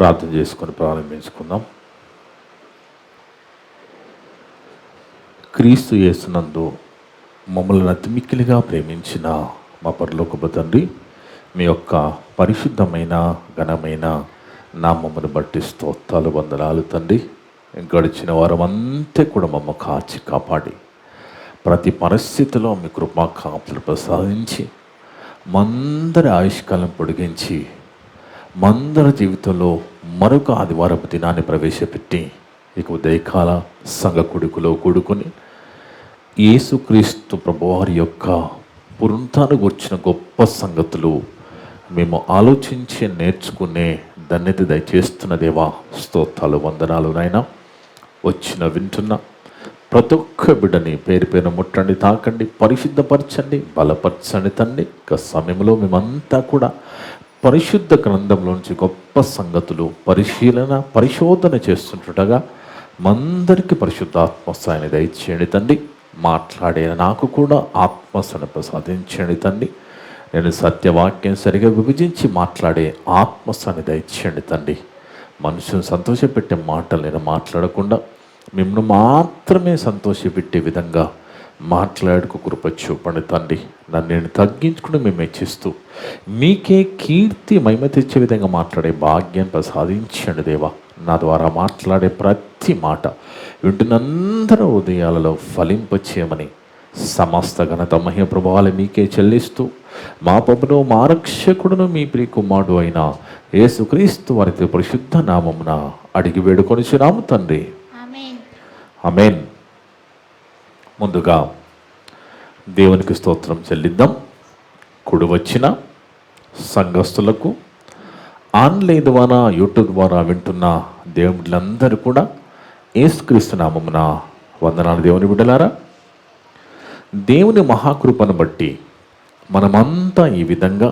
ప్రార్థన చేసుకొని ప్రారంభించుకుందాం. క్రీస్తు యేసునందు మమ్మల్ని అతి మిక్కిలిగా ప్రేమించిన మా పరలోకపు తండ్రి, మీ యొక్క పరిశుద్ధమైన ఘనమైన నామమును బట్టి స్తోత్రాలు వందనాలు తండ్రి. గడిచిన వారం అంతా కూడా మమ్మ కాచి కాపాడి ప్రతి పరిస్థితిలో మీ కృపా కాపులు ప్రసాదించి మందరి ఆయుష్కాలం పొడిగించి మందరి జీవితంలో మరొక ఆదివారపు దినాన్ని ప్రవేశపెట్టి ఇక ఉదయకాల సంఘ కొడుకులో కూడుకొని యేసుక్రీస్తు ప్రభువారి యొక్క పునరుత్థానం గురించిన గొప్ప సంగతులు మేము ఆలోచించి నేర్చుకునే ధన్యత దయచేస్తున్న దేవా స్తోత్రాలు వందనాలు నాయనా. వచ్చిన వింటున్న ప్రతి ఒక్క బిడ్డని పేరు పేరు ముట్టండి, తాకండి, పరిశుద్ధపరచండి, బలపరచండి తండ్రి. ఇక సమయంలో మేమంతా కూడా పరిశుద్ధ గ్రంథంలోంచి గొప్ప సంగతులు పరిశోధన చేస్తుండగా మందరికి పరిశుద్ధాత్మస్థాయిని దయచేయండి తండ్రి. మాట్లాడే నాకు కూడా ఆత్మస్థాయిని ప్రసాదించండి తండ్రి. నేను సత్యవాక్యం సరిగా విభజించి మాట్లాడే ఆత్మస్థాయిని దయచేయండి తండ్రి. మనుషులను సంతోషపెట్టే మాటలు నేను మాట్లాడకుండా మిమ్మల్ని మాత్రమే సంతోషపెట్టే విధంగా మాట్లాడుకు కృప చూపండి తండ్రి. నన్ను నేను తగ్గించుకుని మేము హెచ్చిస్తూ మీకే కీర్తి మహిమ తెచ్చే విధంగా మాట్లాడే భాగ్యం ప్రసాదించండి దేవా. నా ద్వారా మాట్లాడే ప్రతి మాట వింటున్నందరూ హృదయాలలో ఫలింపచేయమని సమస్త ఘనత మహిమ ప్రభావాలు మీకే చెల్లిస్తూ మా ప్రభును మా రక్షకుడును మీ ప్రియ కుమారుడు అయిన యేసుక్రీస్తు వారి పరిశుద్ధ నామమున అడిగి వేడుకొనిచున్నాము తండ్రి. ఆమేన్. ముందుగా దేవునికి స్తోత్రం చెల్లిద్దాం. కూడి వచ్చిన సంఘస్థులకు, ఆన్లైన్ ద్వారా యూట్యూబ్ ద్వారా వింటున్న దేవుళ్ళందరూ కూడా యేసుక్రీస్తు నామమున వందనాలు. దేవుని బిడ్డలారా, దేవుని మహాకృపను బట్టి మనమంతా ఈ విధంగా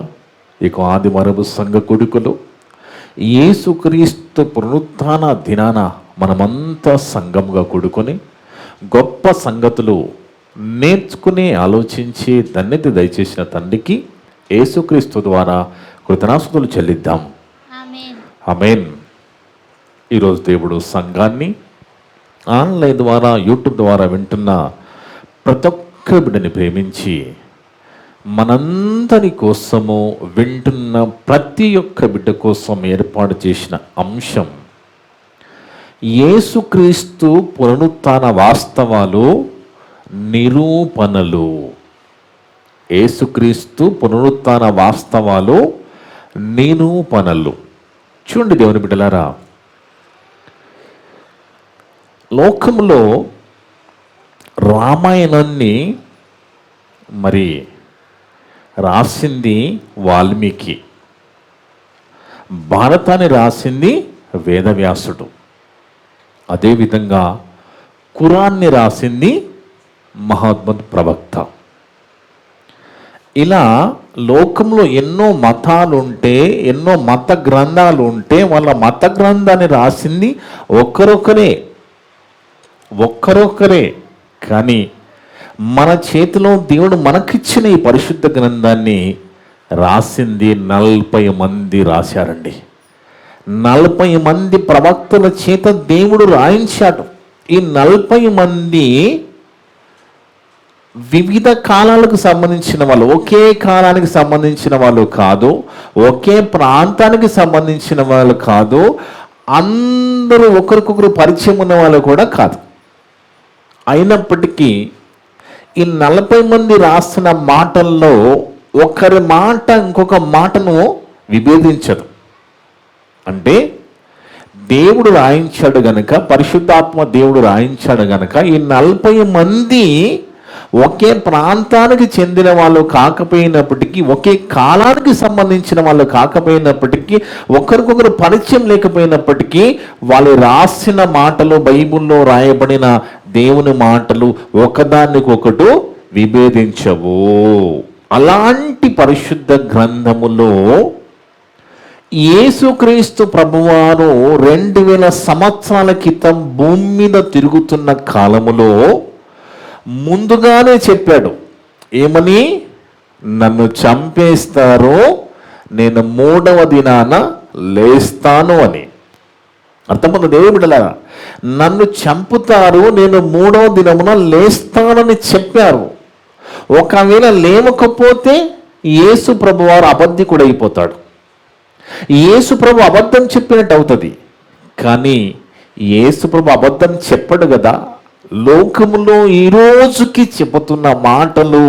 ఇక ఆదివారపు సంఘ కొడుకులు యేసుక్రీస్తు పునరుత్థాన దినాన మనమంతా సంఘంగా కూడుకొని గొప్ప సంగతులు నేర్చుకుని ఆలోచించి ధన్యత దయచేసిన తండ్రికి యేసుక్రీస్తు ద్వారా కృతజ్ఞతాస్తుతులు చెల్లిద్దాం. ఆమేన్. ఈరోజు దేవుడు సంఘాన్ని ఆన్లైన్ ద్వారా యూట్యూబ్ ద్వారా వింటున్న ప్రతి ఒక్క బిడ్డని ప్రేమించి మనందరి కోసము వింటున్న ప్రతి ఒక్క బిడ్డ కోసం ఏర్పాటు చేసిన అంశం యేసుక్రీస్తు పునరుత్థాన వాస్తవాలు నిరూపణలు. యేసుక్రీస్తు పునరుత్థాన వాస్తవాలు నిరూపణలు. చూడండి దేవుని బిడ్డలారా, లోకంలో రామాయణాన్ని మరి రాసింది వాల్మీకి, భారతాన్ని రాసింది వేదవ్యాసుడు, అదేవిధంగా ఖురాన్ని రాసింది మహమ్మద్ ప్రవక్త. ఇలా లోకంలో ఎన్నో మతాలు ఉంటే, ఎన్నో మత గ్రంథాలు ఉంటే వాళ్ళ మత గ్రంథాన్ని రాసింది ఒక్కరొక్కరే. కానీ మన చేతిలో దేవుడు మనకిచ్చిన ఈ పరిశుద్ధ గ్రంథాన్ని రాసింది 40 మంది రాశారండి. 40 మంది ప్రవక్తల చేత దేవుడు రాయించాడు. ఈ 40 మంది వివిధ కాలాలకు సంబంధించిన వాళ్ళు, ఒకే కాలానికి సంబంధించిన వాళ్ళు కాదు, ఒకే ప్రాంతానికి సంబంధించిన వాళ్ళు కాదు, అందరూ ఒకరికొకరు పరిచయం ఉన్న వాళ్ళు కూడా కాదు. అయినప్పటికీ ఈ 40 మంది రాసిన మాటల్లో ఒకరి మాట ఇంకొక మాటను విభేదించదు. అంటే దేవుడు రాయించాడు గనక, పరిశుద్ధాత్మ దేవుడు రాయించాడు గనక ఈ 40 మంది ఒకే ప్రాంతానికి చెందిన వాళ్ళు కాకపోయినప్పటికీ, ఒకే కాలానికి సంబంధించిన వాళ్ళు కాకపోయినప్పటికీ, ఒకరికొకరు పరిచయం లేకపోయినప్పటికీ వాళ్ళు రాసిన మాటలు, బైబిల్లో రాయబడిన దేవుని మాటలు ఒకదానికొకటి విభేదించవు. అలాంటి పరిశుద్ధ గ్రంథములో యేసుక్రీస్తు ప్రభువారు 2000 సంవత్సరాల క్రితం భూమి మీద తిరుగుతున్న కాలములో ముందుగానే చెప్పాడు. ఏమని? నన్ను చంపేస్తారు, నేను 3వ దినాన లేస్తాను అని. అర్థమవుతుంది దేవుని బిడ్డలారా. నన్ను చంపుతారు, నేను 3వ దినమున లేస్తానని చెప్పారు. ఒకవేళ లేవకపోతే యేసు ప్రభు వారు అబద్ధికుడు అయిపోతాడు. యేసు ప్రభు అబద్ధం చెప్పినట్టు అవుతుంది. కానీ యేసు ప్రభు అబద్ధం చెప్పడు కదా. లోకములో ఈ రోజుకి చెబుతున్న మాటలు,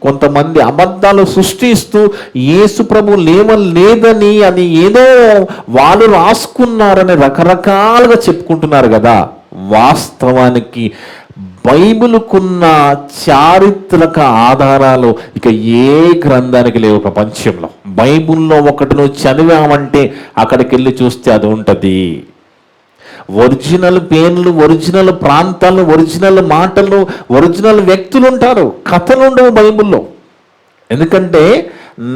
కొంతమంది అబద్ధాలు సృష్టిస్తూ యేసు ప్రభు లేదని అది ఏదో వాళ్ళు రాసుకున్నారని రకరకాలుగా చెప్పుకుంటున్నారు కదా. వాస్తవానికి బైబిలుకున్న చారిత్రక ఆధారాలు ఇక ఏ గ్రంథానికి లేవు ప్రపంచంలో. బైబిల్లో ఒకటి నువ్వు చదివామంటే అక్కడికి వెళ్ళి చూస్తే అది ఉంటుంది. ఒరిజినల్ పేర్లు, ఒరిజినల్ ప్రాంతాలు, ఒరిజినల్ మాటలు, ఒరిజినల్ వ్యక్తులు ఉంటారు. కథలు ఉండవు బైబిల్లో. ఎందుకంటే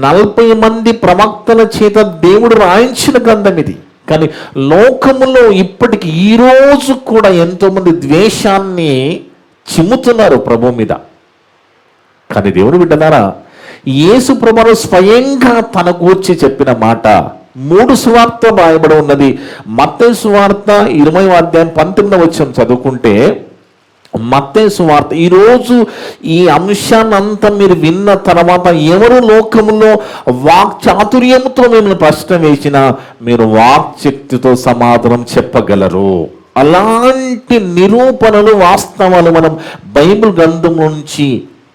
40 మంది ప్రవక్తల చేత దేవుడు రాయించిన గ్రంథం ఇది. కానీ లోకములో ఇప్పటికి ఈరోజు కూడా ఎంతోమంది ద్వేషాన్ని చిమ్ముతున్నారు ప్రభు మీద. కానీ దేవుని బిడ్డలారా, యేసు ప్రభువు స్వయంగా తన గూర్చి చెప్పిన మాట 3 సువార్త రాయబడి ఉన్నది. మత్తయి సువార్త 20వ అధ్యాయం 19వ వచనం చదువుకుంటే, మత్తయి సువార్త ఈరోజు ఈ అంశాన్ని అంతా మీరు విన్న తర్వాత ఎవరు లోకములో వాక్చాతుర్యంతో మిమ్మల్ని ప్రశ్న వేసినా మీరు వాక్శక్తితో సమాధానం చెప్పగలరు. అలాంటి నిరూపణలు, వాస్తవాలు మనం బైబిల్ గ్రంథం నుంచి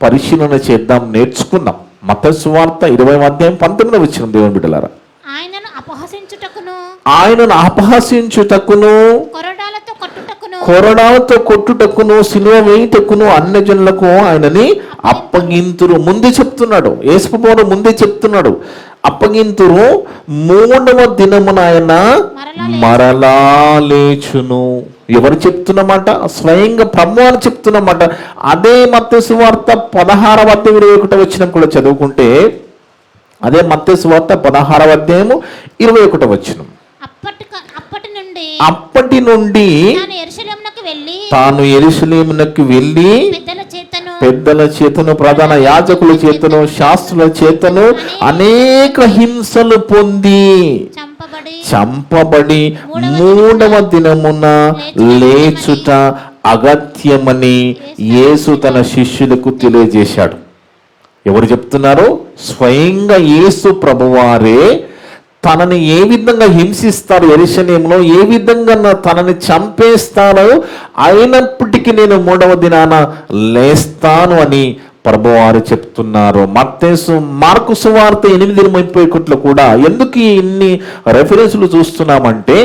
పరిశీలన చేద్దాం, నేర్చుకుందాం. మత్తయి సువార్త 20వ అధ్యాయం 19వ వచనం దేవుని బిడ్డలారా. ఆయనను అపహసించుటకును కొరడాలతో కొట్టుటకును సిలువ వేయుటకును అన్యజనులకు ఆయనని అప్పగింతురు. ముందే చెప్తున్నాడు యేసుప్రభువు, ముందే చెప్తున్నాడు అప్పగింతురు. 3వ దినమున ఆయన మరలా లేచును. ఎవరు చెప్తున్నమాట? స్వయంగా ప్రభువు చెప్తున్నమాట. అదే మత్తయి సువార్త 16వ అధ్యాయం 21వ వచనం కూడా చదువుకుంటే, అదే మత్తయి సువార్త 16వ అధ్యాయము 21వ వచనం. అప్పటి నుండి తాను యెరూషలేమునకు వెళ్ళి పెద్దల చేతను, ప్రధాన యాజకుల చేతను, శాస్త్రుల చేతను అనేక హింసలు పొంది చంపబడి 3వ దినమున లేచుట అగత్యమని యేసు తన శిష్యులకు తెలియజేశాడు. ఎవరు చెప్తున్నారు? స్వయంగా యేసు ప్రభువారే తనని ఏ విధంగా హింసిస్తారు, యెరూషలేములో ఏ విధంగా తనని చంపేస్తారో, అయినప్పటికీ నేను 3వ దినాన లేస్తాను అని ప్రభువారు చెప్తున్నారు. మార్కు సువార్త 8:31 కూడా ఎందుకు ఇన్ని రెఫరెన్స్లు చూస్తున్నామంటే,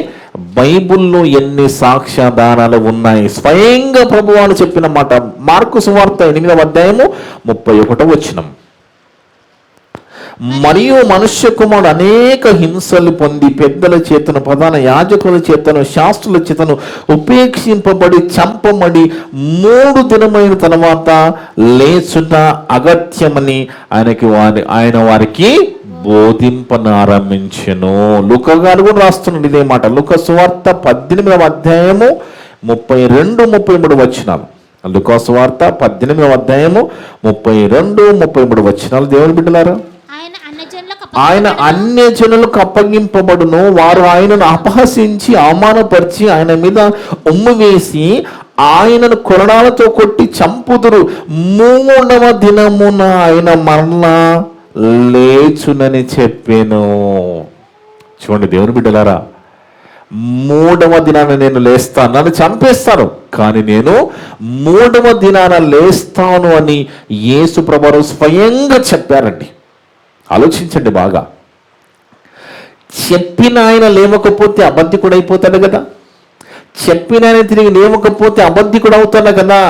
బైబిల్లో ఎన్ని సాక్ష్యాధారాలు ఉన్నాయి. స్వయంగా ప్రభువారు చెప్పిన మాట. మార్కు సువార్త 8వ అధ్యాయము 31వ వచనం. మరియు మనుష్య కుమారుడు అనేక హింసలు పొంది పెద్దల చేతను, ప్రధాన యాజకుల చేతను, శాస్త్రుల చేతను ఉపేక్షింపబడి చంపబడి 3 దినమైన తర్వాత లేచుట అగత్యమని ఆయన వారికి బోధింపనారంభించెను. లూకా గారు కూడా రాస్తున్నాడు ఇదే మాట. లూకా సువార్త 18వ అధ్యాయము 32-33 వచనాలు. లూకా సువార్త 18వ అధ్యాయము 32-33 వచనాలు. దేవుని బిడ్డలారా, ఆయన అన్యజనులకు అప్పగింపబడును. వారు ఆయనను అపహసించి అవమానపరిచి ఆయన మీద ఉమ్ము వేసి ఆయనను కొరడాలతో కొట్టి చంపుదురు. 3వ దినమున ఆయన మరలా లేచునని చెప్పాను. చూడండి దేవుని బిడ్డలారా, 3వ దినాన నేను లేస్తాను, నన్ను చంపేస్తాను, కానీ నేను 3వ దినాన లేస్తాను అని యేసు ప్రభువు స్వయంగా చెప్పారండి. ఆలోచించండి బాగా. చెప్పిన ఆయన లేవకపోతే అబద్ధికుడు అయిపోతాడు కదా. చెప్పిన ఆయన తిరిగి లేవకపోతే అబద్ధికుడు అవుతాడు కదా.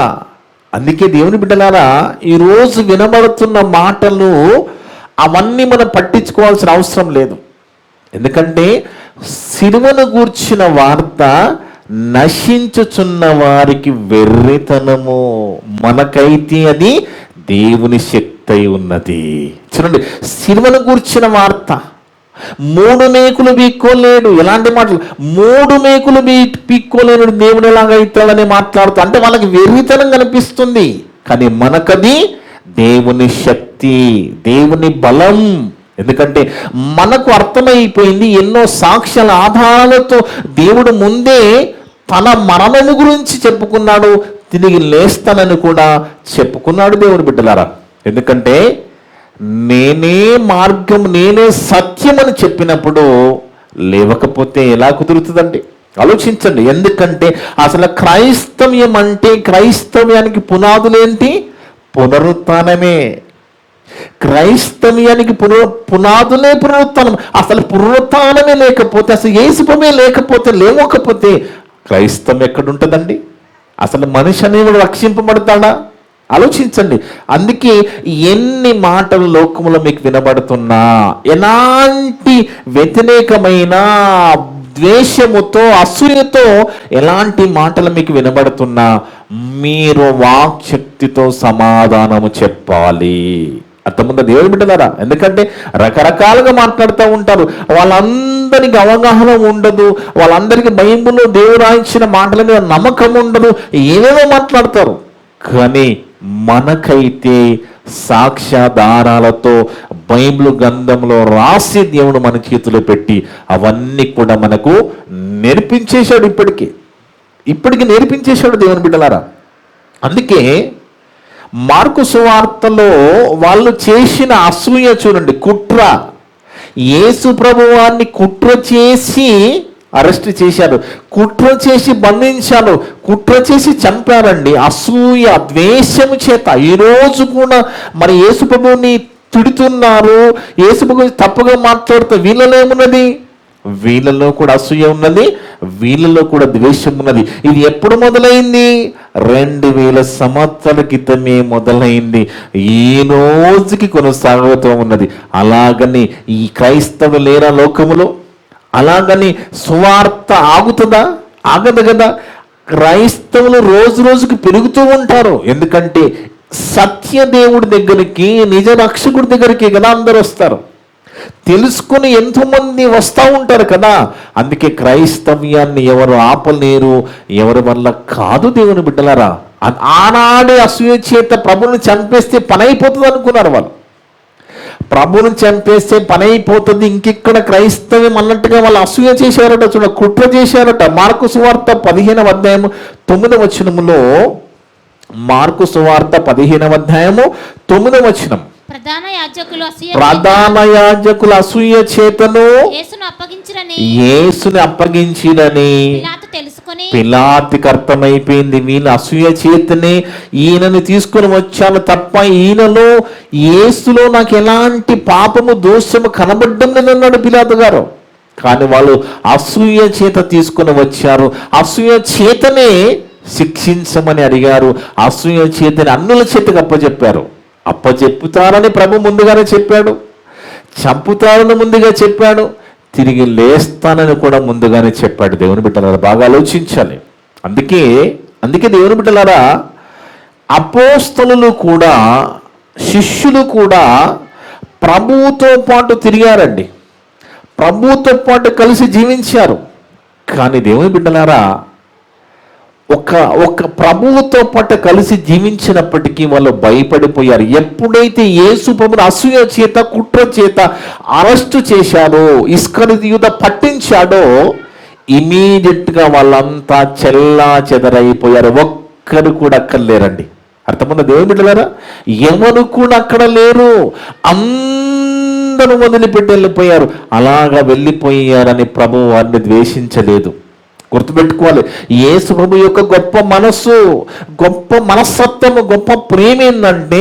అందుకే దేవుని బిడ్డలారా, ఈరోజు వినబడుతున్న మాటలు అవన్నీ మనం పట్టించుకోవాల్సిన అవసరం లేదు. ఎందుకంటే సిలువను గూర్చిన వార్త నశించుచున్న వారికి వెర్రితనము, మనకైతే అది దేవుని శక్తి అయి ఉన్నది. చూడండి, సిలువను గూర్చిన వార్త 3 మేకులు పీక్కోలేడు. ఎలాంటి మాటలు? 3 మేకులు పీక్కోలేడు దేవుడు ఎలాగైతాడని మాట్లాడుతూ, అంటే వాళ్ళకి వెర్రితనం కనిపిస్తుంది. కానీ మనకది దేవుని శక్తి, దేవుని బలం. ఎందుకంటే మనకు అర్థమైపోయింది, ఎన్నో సాక్ష్యాల ఆధారాలతో దేవుడు ముందే తన మరణము గురించి చెప్పుకున్నాడు, తిరిగి లేస్తానని కూడా చెప్పుకున్నాడు దేవుని బిడ్డలారా. ఎందుకంటే నేనే మార్గం, నేనే సత్యం అని చెప్పినప్పుడు లేవకపోతే ఎలా కుదురుతుందండి? ఆలోచించండి. ఎందుకంటే అసలు క్రైస్తవ్యం అంటే, క్రైస్తవ్యానికి పునాదులేంటి? పునరుత్థానమే. క్రైస్తవ్యానికి పునాదులే పునరుత్థానం. అసలు పునరుత్థానమే లేకపోతే, అసలు యేసుప్రభువే లేకపోతే, లేవకపోతే క్రైస్తవం ఎక్కడుంటుందండి? అసలు మనిషి అనేవాడు రక్షింపబడతాడా? ఆలోచించండి. అందుకే ఎన్ని మాటలు లోకములో మీకు వినబడుతున్నా, ఎలాంటి వ్యతిరేకమైన ద్వేషముతో, అసూయతో ఎలాంటి మాటలు మీకు వినబడుతున్నా, మీరు వాక్శక్తితో సమాధానము చెప్పాలి. అర్థముందా దేవుని బిడ్డలారా? ఎందుకంటే రకరకాలుగా మాట్లాడుతూ ఉంటారు, వాళ్ళందరికి అవగాహన ఉండదు, వాళ్ళందరికీ బైబిల్లో దేవుడు రాయించిన మాటల మీద నమ్మకం ఉండదు, ఏవేవో మాట్లాడతారు. కానీ మనకైతే సాక్ష్యాధారాలతో బైబిల్ గ్రంథంలో రాసి దేవుడు మన చేతిలో పెట్టి అవన్నీ కూడా మనకు నేర్పించేశాడు. ఇప్పటికి నేర్పించేశాడు దేవుని బిడ్డలారా. అందుకే మార్కు సువార్తలో వాళ్ళు చేసిన అసూయ చూడండి, కుట్ర. యేసు ప్రభువాన్ని కుట్ర చేసి అరెస్ట్ చేశారు, కుట్ర చేసి బంధించారు, కుట్ర చేసి చంపారండి. అసూయ, ద్వేషము చేత ఈరోజు కూడా మరి యేసు ప్రభువుని తిడుతున్నారు, యేసు ప్రభువు తప్పుగా మాట్లాడుతూ వీళ్ళలో ఏమున్నది? వీళ్ళలో కూడా అసూయ ఉన్నది, వీళ్ళలో కూడా ద్వేషం ఉన్నది. ఇది ఎప్పుడు మొదలైంది? 2000 సంవత్సరాల క్రితమే మొదలైంది, ఈ రోజుకి కొనసాగుతూ ఉన్నది. అలాగని ఈ క్రైస్తవ లేరా లోకములో? అలాగని సువార్త ఆగుతుందా? ఆగదు కదా. క్రైస్తవులు రోజు రోజుకి పెరుగుతూ ఉంటారు. ఎందుకంటే సత్యదేవుడి దగ్గరికి, నిజ రక్షకుడి దగ్గరికి కదా అందరూ వస్తారు. తెలుసుకుని ఎంతోమంది వస్తూ ఉంటారు కదా. అందుకే క్రైస్తవ్యాన్ని ఎవరు ఆపలేరు, ఎవరి వల్ల కాదు దేవుని బిడ్డలారా. ఆనాడే అసూయ చేత ప్రభువుని చంపేస్తే పని అయిపోతుంది అనుకున్నారు వాళ్ళు. ప్రభువుని చంపేస్తే పని అయిపోతుంది, ఇంకెక్కడ క్రైస్తవ్యం అన్నట్టుగా వాళ్ళు అసూయ చేశారట, చూడ కుట్ర చేశారట. మార్కు సువార్త 15వ అధ్యాయము 9వ వచనములో, మార్కు సువార్త 15వ అధ్యాయము 9వ వచనం, ప్రధాన యాజకులు అసూయ చేతను యేసుని అప్పగించిరని పిలాతుకి అర్థమైపోయింది. వీళ్ళు అసూయ చేతనే ఈయనని తీసుకుని వచ్చాను తప్ప ఈయనలో, యేసులో నాకు ఎలాంటి పాపము, దోషము కనబడ్డం లేదన్నాడు పిలాతు గారు. కానీ వాళ్ళు అసూయ చేత తీసుకుని వచ్చారు, అసూయ చేతనే శిక్షించమని అడిగారు, అసూయ చేతని అన్నుల చేతకు అప్పచెప్పుతారని ప్రభు ముందుగానే చెప్పాడు, చంపుతారని ముందుగా చెప్పాడు, తిరిగి లేస్తానని కూడా ముందుగానే చెప్పాడు. దేవుని బిడ్డలారా బాగా ఆలోచించాలి. అందుకే దేవుని బిడ్డలారా, అపోస్తలులు కూడా, శిష్యులు కూడా ప్రభువుతో పాటు తిరిగారండి, ప్రభువుతో పాటు కలిసి జీవించారు. కానీ దేవుని బిడ్డలారా, ఒక ప్రభువుతో పాటు కలిసి జీవించినప్పటికీ వాళ్ళు భయపడిపోయారు. ఎప్పుడైతే యేసు ప్రభువుని అసూయ చేత, కుట్ర చేత అరెస్టు చేశాడో, ఇస్కరియోతు పట్టించాడో, ఇమీడియట్గా వాళ్ళంతా చెల్లా చెదరైపోయారు. ఒక్కరు కూడా అక్కడ లేరండి. అర్థమవుతుందా దేవుని బిడ్డలారా? ఎవరు కూడా అక్కడ లేరు, అందరూ వదిలిపెట్టి వెళ్ళిపోయారు. అలాగా వెళ్ళిపోయారని ప్రభువు వారిని ద్వేషించలేదు. గుర్తుపెట్టుకోవాలి, యేసు ప్రభు యొక్క గొప్ప మనస్సు, గొప్ప మనస్తత్వము, గొప్ప ప్రేమ ఏంటంటే,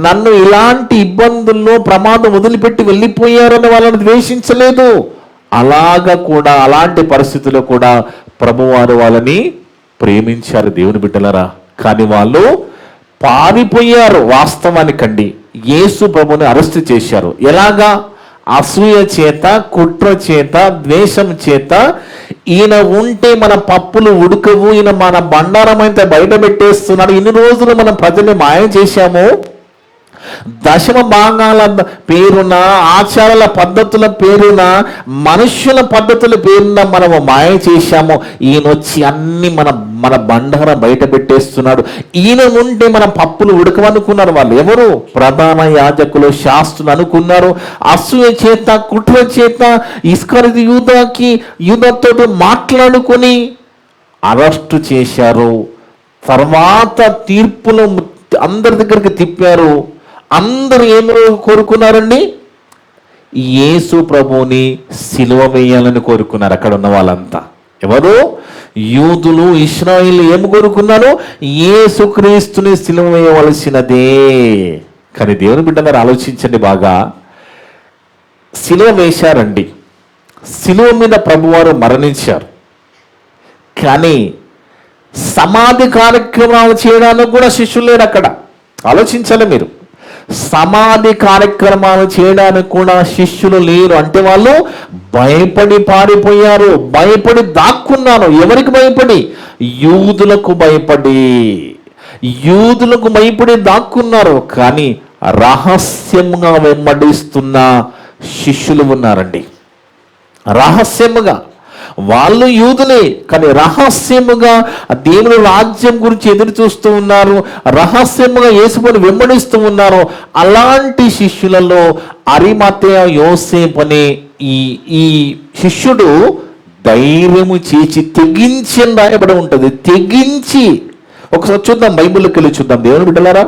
నన్ను ఇలాంటి ఇబ్బందుల్లో, ప్రమాదం వదిలిపెట్టి వెళ్ళిపోయారని వాళ్ళని ద్వేషించలేదు. అలాగా కూడా, అలాంటి పరిస్థితుల్లో కూడా ప్రభువారు వాళ్ళని ప్రేమించారు దేవుని బిడ్డలారా. కానీ వాళ్ళు పారిపోయారు. వాస్తవానికండి యేసు ప్రభుని అరెస్ట్ చేశారు. ఎలాగా? అసూయ చేత, కుట్ర చేత, ద్వేషం చేత. ఈయన ఉంటే మన పప్పులు ఉడకవు, ఈయన మన బండారం అయితే బయట పెట్టేస్తున్నాడు, ఇన్ని రోజులు మనం ప్రజల్ని మాయం చేశాము, దశమ భాగాల పేరున, ఆచారాల పద్ధతుల పేరున, మనుష్యుల పద్ధతుల పేరున మనము మాయ చేశాము. ఈయన వచ్చి అన్ని మన బండార బయట పెట్టేస్తున్నాడు. ఈయన ఉంటే మన పప్పులు ఉడకవనుకున్నారు వాళ్ళు. ఎవరు? ప్రధాన యాజకులు, శాస్త్రులు అనుకున్నారు. అసూయ చేత, కుట్ర చేత ఇస్కరియోతు యూదాతో మాట్లాడుకొని అరెస్టు చేశారు. తర్వాత తీర్పులు అందరి దగ్గరికి తిప్పారు. అందరూ ఏమి కోరుకున్నారండి? యేసు ప్రభువుని సిలువ వేయాలని కోరుకున్నారు. అక్కడ ఉన్న వాళ్ళంతా ఎవరు? యూదులు, ఇశ్రాయేలు ఏమి కోరుకున్నారు? యేసుక్రీస్తుని సిలువ వేయవలసినదే. కానీ దేవుని బిడ్డలారా ఆలోచించండి బాగా. సిలువ వేశారండి, సిలువ మీద ప్రభువారు మరణించారు. కానీ సమాధి కార్యక్రమాలు చేయడానికి కూడా శిష్యులు లేరు అక్కడ. ఆలోచించాలి మీరు. సమాధి కార్యక్రమాలు చేయడానికి కూడా శిష్యులు లేరు. అంటే వాళ్ళు భయపడి పారిపోయారు, భయపడి దాక్కున్నారు. ఎవరికి భయపడి? యూదులకు భయపడి. యూదులకు భయపడి దాక్కున్నారు. కానీ రహస్యంగా వెంబడిస్తున్న శిష్యులు ఉన్నారండి. రహస్యముగా వాళ్ళు యూదులే, కానీ రహస్యముగా దేవుని రాజ్యం గురించి ఎదురు చూస్తూ ఉన్నారు. రహస్యముగా యేసుని వెంబడిస్తూ ఉన్నారు. అలాంటి శిష్యులలో అరిమతయ యోసేపు అనే ఈ శిష్యుడు ధైర్యము చేసి తెగించి రాయబడి ఉంటుంది. తెగించి. ఒకసారి చూద్దాం, బైబిల్లోకి వెళ్ళి చూద్దాం దేవుని బిడ్డలారా.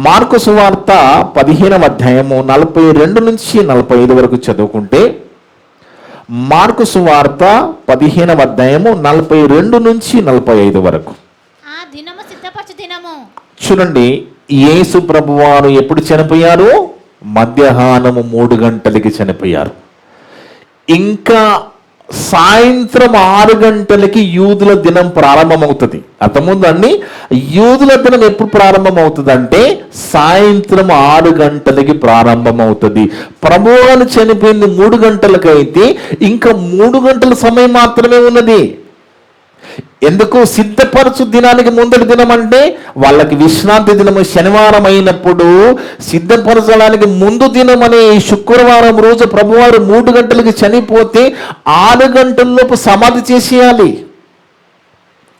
మార్కు సువార్త 15వ అధ్యాయము 42 నుంచి 45 వరకు చదువుకుంటే, మార్కు సువార్త 15వ అధ్యాయము 42 నుంచి 45 వరకు. చూడండి, యేసు ప్రభువారు ఎప్పుడు చనిపోయారు? మధ్యాహ్నము 3 గంటలకి చనిపోయారు. ఇంకా సాయంత్రం 6 గంటలకి యూదుల దినం ప్రారంభమవుతుంది. అంతకుముందు అన్ని యూదుల దినం ఎప్పుడు ప్రారంభమవుతుంది అంటే సాయంత్రం 6 గంటలకి ప్రారంభమవుతుంది. ప్రభువును చనిపోయింది 3 గంటలకైతే ఇంకా 3 గంటల సమయం మాత్రమే ఉన్నది. ఎందుకు? సిద్ధపరచు దినానికి ముందటి దినం అంటే వాళ్ళకి విశ్రాంతి దినము శనివారం అయినప్పుడు సిద్ధపరచడానికి ముందు దినం అనే శుక్రవారం రోజు ప్రభువారు 3 గంటలకి చనిపోతే 6 గంటల్లోపు సమాధి చేసేయాలి.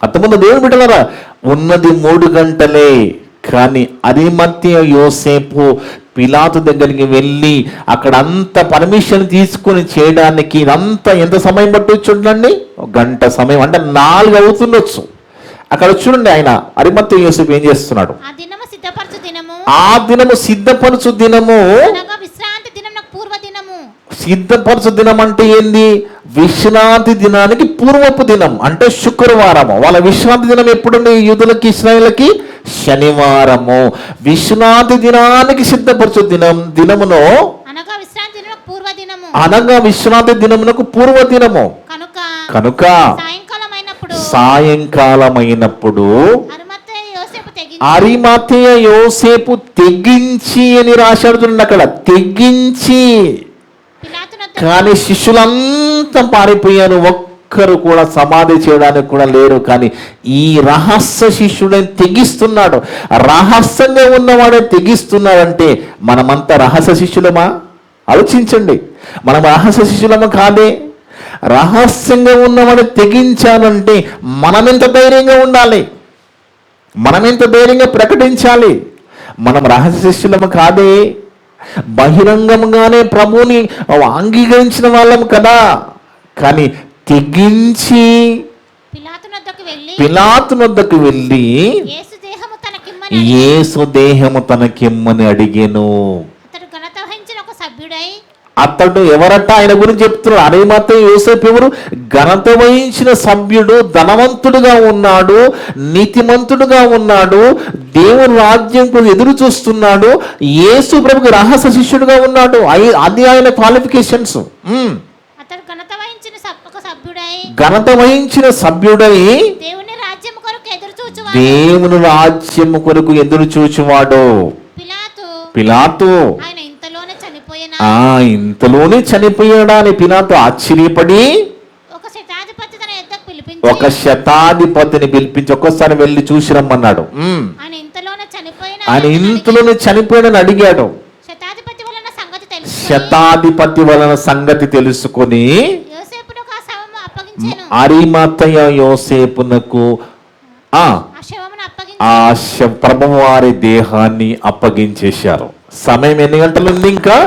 అంతకుముందు దేవుని బిడ్డలారా ఉన్నది 3 గంటలే. కానీ అరిమతయ యోసేపు పిలాతు దగ్గరికి వెళ్ళి అక్కడ అంత పర్మిషన్ తీసుకొని చేయడానికి ఇదంతా ఎంత సమయం పట్టొచ్చు చూడండి. 1 గంట సమయం, అంటే 4 అవుతుండొచ్చు. అక్కడ చూడండి, ఆయన అరిమతయ యోసేపు ఏం చేస్తున్నాడు? ఆ దినము సిద్ధపరచు దినము. సిద్ధపరచు దినం అంటే ఏంది? విశ్రాంతి దినానికి పూర్వపు దినం, అంటే శుక్రవారము. వాళ్ళ విశ్రాంతి దినం ఎప్పుడుంది? యూదులకి, ఇశ్రాయేలుకి శనివారము. విశ్రాంతి దినానికి సిద్ధపరచు దినమును అనగా విశ్రాంతి దినమునకు పూర్వ దినము కనుక సాయంకాలమైనప్పుడు అరిమతయ యోసేపు తెగించి అని రాశాడు చూడండి అక్కడ, తెగించి. కానీ శిష్యులంతా పారిపోయారు, ఒక్కరు కూడా సమాధి చేయడానికి కూడా లేరు. కానీ ఈ రహస్య శిష్యుడని తెగిస్తున్నాడు. రహస్యంగా ఉన్నవాడే తెగిస్తున్నాడంటే మనమంతా రహస్య శిష్యులమా? ఆలోచించండి, మనం రహస్య శిష్యులమా? కాదే. రహస్యంగా ఉన్నవాడు తెగించాలంటే మనమెంత ధైర్యంగా ఉండాలి, మనమెంత ధైర్యంగా ప్రకటించాలి. మనం రహస్య శిష్యులము కాదే. బహిరంగంగానే ప్రభువుని అంగీకరించిన వాళ్ళం కదా. కానీ తెగించి పిలాతు వద్దకు వెళ్ళి యేసు దేహము తనకిమ్మని అడిగెను. అతడు ఎవరట? ఆయన గురించి చెప్తున్నాడు. అరిమతయ యోసేపు ఎవరు? ఘనత వహించిన సభ్యుడు, ధనవంతుడుగా ఉన్నాడు, నీతిమంతుడుగా ఉన్నాడు, దేవుని రాజ్యం కోసం ఎదురు చూస్తున్నాడు, యేసు ప్రభుకి రహస్య శిష్యుడుగా ఉన్నాడు. అది ఆయన క్వాలిఫికేషన్స్. ఘనత వహించిన సభ్యుడై దేవుని రాజ్యము కొరకు ఎదురు చూచువాడు పిలాతు. ఇంతలోనే చనిపోయాడా అని పిలాతు ఆశ్చర్యపడి ఒక శతాధిపతిని పిలిపించి ఒక్కసారి వెళ్ళి చూసి రమ్మన్నాడు. ఆయన ఇంతలోనే చనిపోయినని అడిగాడు. శతాధిపతి వలన సంగతి తెలుసుకొని అరిమతయ యోసేపునకు ప్రభువారి దేహాన్ని అప్పగించేశారు. సమయం ఎన్ని గంటలు ఉంది? ఇంకా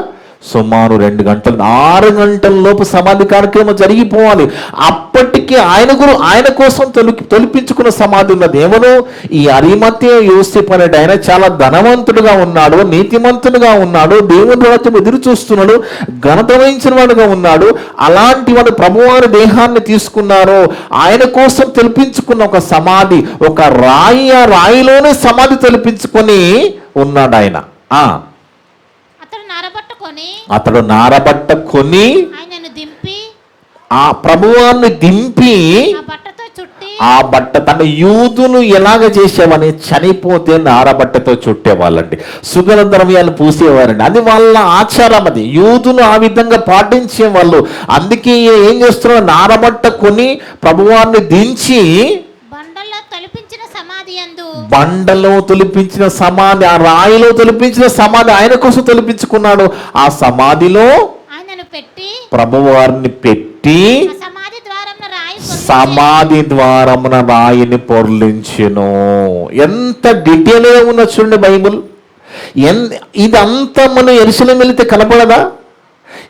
సుమారు 2 గంటలు. 6 గంటల లోపు సమాధి కార్యక్రమం జరిగిపోవాలి. అప్పటికి ఆయన కోసం తొలిపించుకున్న సమాధి ఉన్నది. ఏమను? ఈ అరిమతయ యోసేపు అనే ఆయన చాలా ధనవంతుడుగా ఉన్నాడు, నీతిమంతుడుగా ఉన్నాడు, దేవుని రాజ్యం ఎదురు చూస్తున్నాడు, ఘనత వహించిన వాడుగా ఉన్నాడు. అలాంటి వాడు ప్రభువారి దేహాన్ని తీసుకున్నారు. ఆయన కోసం తొలిపించుకున్న ఒక సమాధి, ఒక రాయి, ఆ రాయిలోనే సమాధి తొలిపించుకొని ఉన్నాడు ఆయన. అతడు నారబట్ట కొని ఆ ప్రభువాన్ని దింపి ఆ బట్ట తన యూదులు ఎలాగ చేసేవని చనిపోతే నారబట్టతో చుట్టేవాళ్ళండి, సుగంధ ద్రవ్యాలు పూసేవారండి. అది వాళ్ళ ఆచారం. అది యూదులు ఆ విధంగా పాటించేవాళ్ళు. అందుకే ఏం చేస్తున్నారు? నారబట్ట కొని ప్రభువాన్ని దించి బండలో తొలిపించిన సమాధి, ఆ రాయిలో తొలిపించిన సమాధి ఆయన కోసం తొలిపించుకున్నాడు. ఆ సమాధిలో ప్రభువారిని పెట్టి సమాధి ద్వారమున రాయిని పొర్లించెను. ఎంత డీటెయిల్ గా ఉన్న చూడండి బైబుల్. ఇదంతా మనం యెరూషలేము వెళితే కనపడదా?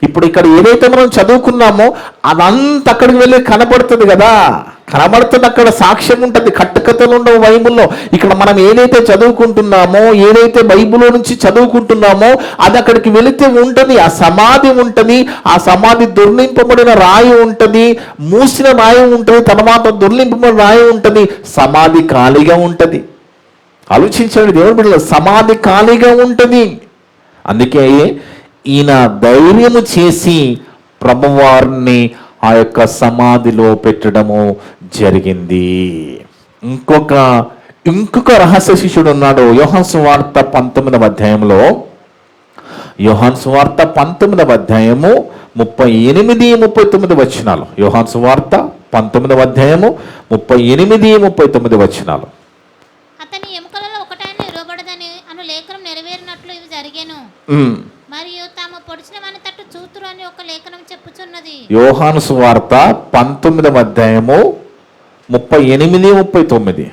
ఇప్పుడు ఇక్కడ ఏదైతే మనం చదువుకున్నామో అదంతా అక్కడికి వెళ్ళి కనపడుతుంది కదా. కనబడుతుంది, అక్కడ సాక్ష్యం ఉంటుంది. కట్టుకథలు ఉండవు బైబుల్లో. ఇక్కడ మనం ఏదైతే చదువుకుంటున్నామో, ఏదైతే బైబుల్లో నుంచి చదువుకుంటున్నామో అది అక్కడికి వెళితే ఉంటుంది. ఆ సమాధి ఉంటుంది, ఆ సమాధి దొర్లింపబడిన రాయి ఉంటుంది, మూసిన రాయి ఉంటుంది, తర్వాత దొర్లింపబడిన రాయి ఉంటుంది, సమాధి ఖాళీగా ఉంటుంది. ఆలోచించండి దేవుని బిడ్డలు, సమాధి ఖాళీగా ఉంటుంది. అందుకే ఈయన ధైర్యము చేసి ప్రభువారిని ఆ యొక్క సమాధిలో పెట్టడము జరిగింది. ఇంకొక రహస్య శిష్యుడు ఉన్నాడు. యోహాను సువార్త 19వ అధ్యాయంలో, యోహాను సువార్త 19వ అధ్యాయము 38-39 వచనాలు. యోహాను సువార్త 19వ అధ్యాయము 38-39 వచనాలు. అతని ఎముకలలో ఒకటైన ఇరవబడదని అను లేఖనం నెరవేరినట్లు ఇవి జరిగెను. మరియు తాము పొడిచిన వాని తట్టు చూతురు అని ఒక లేఖనం చెప్పుచున్నది. యోహాను సువార్త 19వ అధ్యాయము 38-39.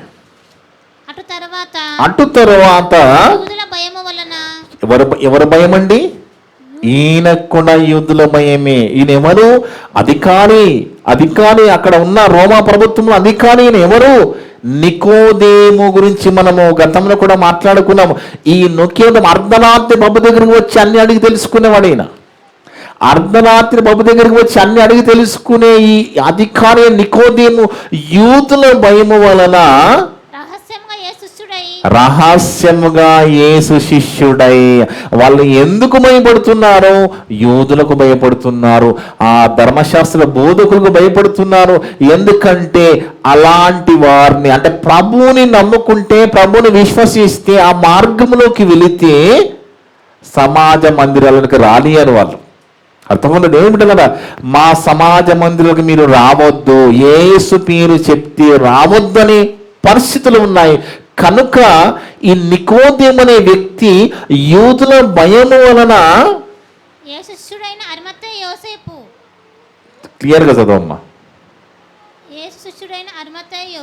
అటు తరువాత యూదుల భయము వలన, ఎవరు భయం అండి? ఈయనకు కూడా యూదుల భయమే. ఈయన ఎవరు? అధికారి. అక్కడ ఉన్న రోమా ప్రభుత్వంలో అధికారి. ఈయన ఎవరు? నికోదేము గురించి మనము గతంలో కూడా మాట్లాడుకున్నాము. ఈ నికోదేము అర్ధరాత్రి బాబు దగ్గరికి వచ్చి అన్ని అడిగి తెలుసుకునేవాడు. ఈయన అర్ధరాత్రి బాబు దగ్గరికి వచ్చి అన్ని అడిగి తెలుసుకునే ఈ అధికారి నికోదేము యూదుల భయము వలన రహస్యముగా యేసు శిష్యుడై, వాళ్ళు ఎందుకు భయపడుతున్నారు? యూదులకు భయపడుతున్నారు, ఆ ధర్మశాస్త్ర బోధకులకు భయపడుతున్నారు. ఎందుకంటే అలాంటి వారిని, అంటే ప్రభువుని నమ్ముకుంటే, ప్రభువుని విశ్వసిస్తే, ఆ మార్గంలోకి వెళితే సమాజ మందిరాలకు రానియరు వాళ్ళు. అర్థమవుతుంది ఏమిటి కదా? మా సమాజ మందిరాలకు మీరు రావద్దు, యేసు పేరు చెప్తే రావద్దని పరిస్థితులు ఉన్నాయి. కనుక ఈ నికోదేము అనే వ్యక్తి యూదుల భయము వలన, క్లియర్ గా చదవమ్మా,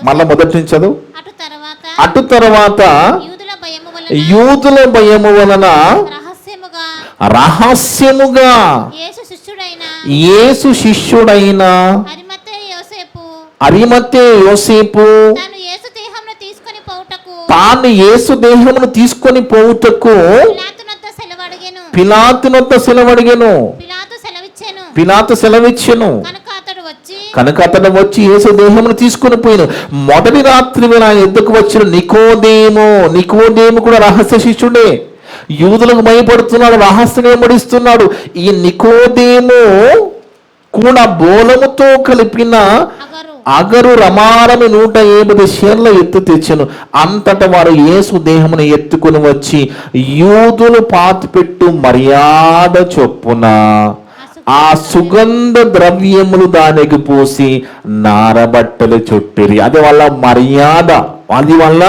మళ్ళా మొదటి నుంచి చదువు. అటు తర్వాత యూదుల భయము వలన రహస్యముగా యేసు శిష్యుడైన అరిమతయ యోసేపు తాను యేసు దేహమును తీసుకొని పోవుటకు పిలాతునొద్ద సెలవడిగెను. పిలాతు సెలవిచ్చెను. కనుక అతడు వచ్చి యేసు దేహమును తీసుకొని పోయిను. మొదటి రాత్రి వేళ ఆయన ఎద్దుకు వచ్చిన నికోదేము కూడా రహస్య శిష్యుడే. యూదులకు భయపడుతున్నాడు, రహస్యం వెంబడిస్తున్నాడు. ఈ నికోదేము కూడా బోలముతో కలిపిన అగరు రమారమి 150 షేర్ల ఎత్తు తెచ్చెను. అంతటా వారు యేసు దేహమును ఎత్తుకుని వచ్చి యూదులు పాతిపెట్టు మర్యాద చొప్పున ఆ సుగంధ ద్రవ్యములు దానికి పూసి నారబట్టలు చుట్టిరి. అది వాళ్ళ మర్యాద, అది వాళ్ళ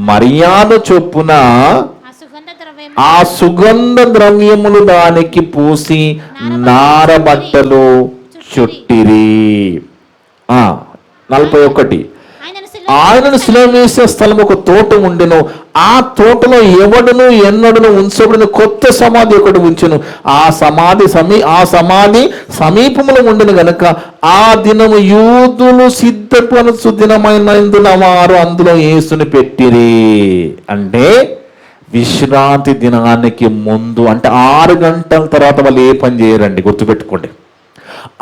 మర్యాద చొప్పున ఆ సుగంధ ద్రవ్యం ఆ సుగంధ ద్రవ్యములు దానికి పూసి నారబట్టలు చుట్టిరి. 41 ఆయనను శిలువ వేసే స్థలం ఒక తోట ఉండెను. ఆ తోటలో ఎవడును ఎన్నడును ఉంచబడిన కొత్త సమాధి ఒకటి ఉంచెను. ఆ సమాధి సమీపములో ఉండెను గనుక ఆ దినము యూదులు సిద్ధపరచు దినమైనందున వారు అందులో యేసుని పెట్టిరి. అంటే విశ్రాంతి దినానికి ముందు, అంటే 6 గంటల తర్వాత వాళ్ళు ఏ పని చేయరండి, గుర్తుపెట్టుకోండి.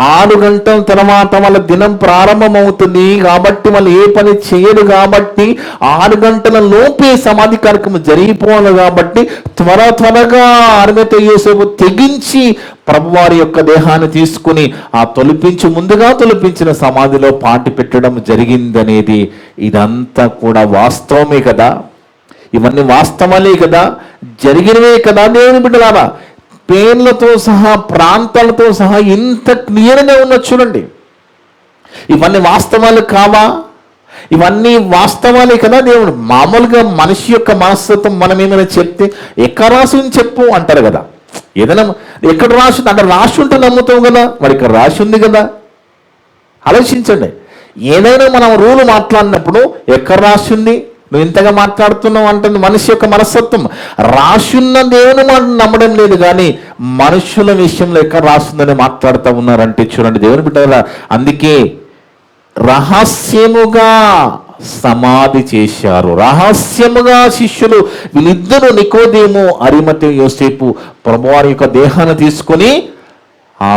6 గంటల తర్వాత వాళ్ళ దినం ప్రారంభమవుతుంది కాబట్టి వాళ్ళు ఏ పని చేయరు. కాబట్టి 6 గంటల లోపే సమాధి కార్యక్రమం జరిగిపోవాలి. కాబట్టి త్వరగా అరిమతయి యోసేపు తెగించి ప్రభువారి యొక్క దేహాన్ని తీసుకుని ఆ ముందుగా తొలిపించిన సమాధిలో పాతి పెట్టడం జరిగిందనేది ఇదంతా కూడా వాస్తవమే కదా. ఇవన్నీ వాస్తవాలే కదా, జరిగినవే కదా దేవుని బిడ్డలారా. పేర్లతో సహా ప్రాంతాలతో సహా ఇంత క్లియర్గా ఉన్నది చూడండి. ఇవన్నీ వాస్తవాలు కావా? ఇవన్నీ వాస్తవాలే కదా. దేవుడు మామూలుగా మనిషి యొక్క మనస్తత్వం మనం ఏమైనా చెప్తే ఎక్కడ రాసి చెప్పు అంటారు కదా. ఏదైనా ఎక్కడ రాసి అక్కడ రాసి ఉంటే నమ్ముతాం కదా, మరి ఇక్కడ రాసి ఉంది కదా. ఆలోచించండి. ఏదైనా మనం రూలు మాట్లాడినప్పుడు ఎక్కడ రాసి ఉంది, నువ్వు ఇంతగా మాట్లాడుతున్నావు అంటుంది మనిషి యొక్క మనస్తత్వం. రాసున్న దేవుని మాట నమ్మడం లేదు, కానీ మనుషుల విషయంలో ఎక్కడ రాస్తుందని మాట్లాడుతూ ఉన్నారంటే చూడండి దేవుని బిడ్డలారా. అందుకే రహస్యముగా సమాధి చేశారు. రహస్యముగా శిష్యులు వీళ్ళిద్దరూ నికోదేము, అరిమతయి యోసేపు ప్రభువారి యొక్క దేహాన్ని తీసుకొని ఆ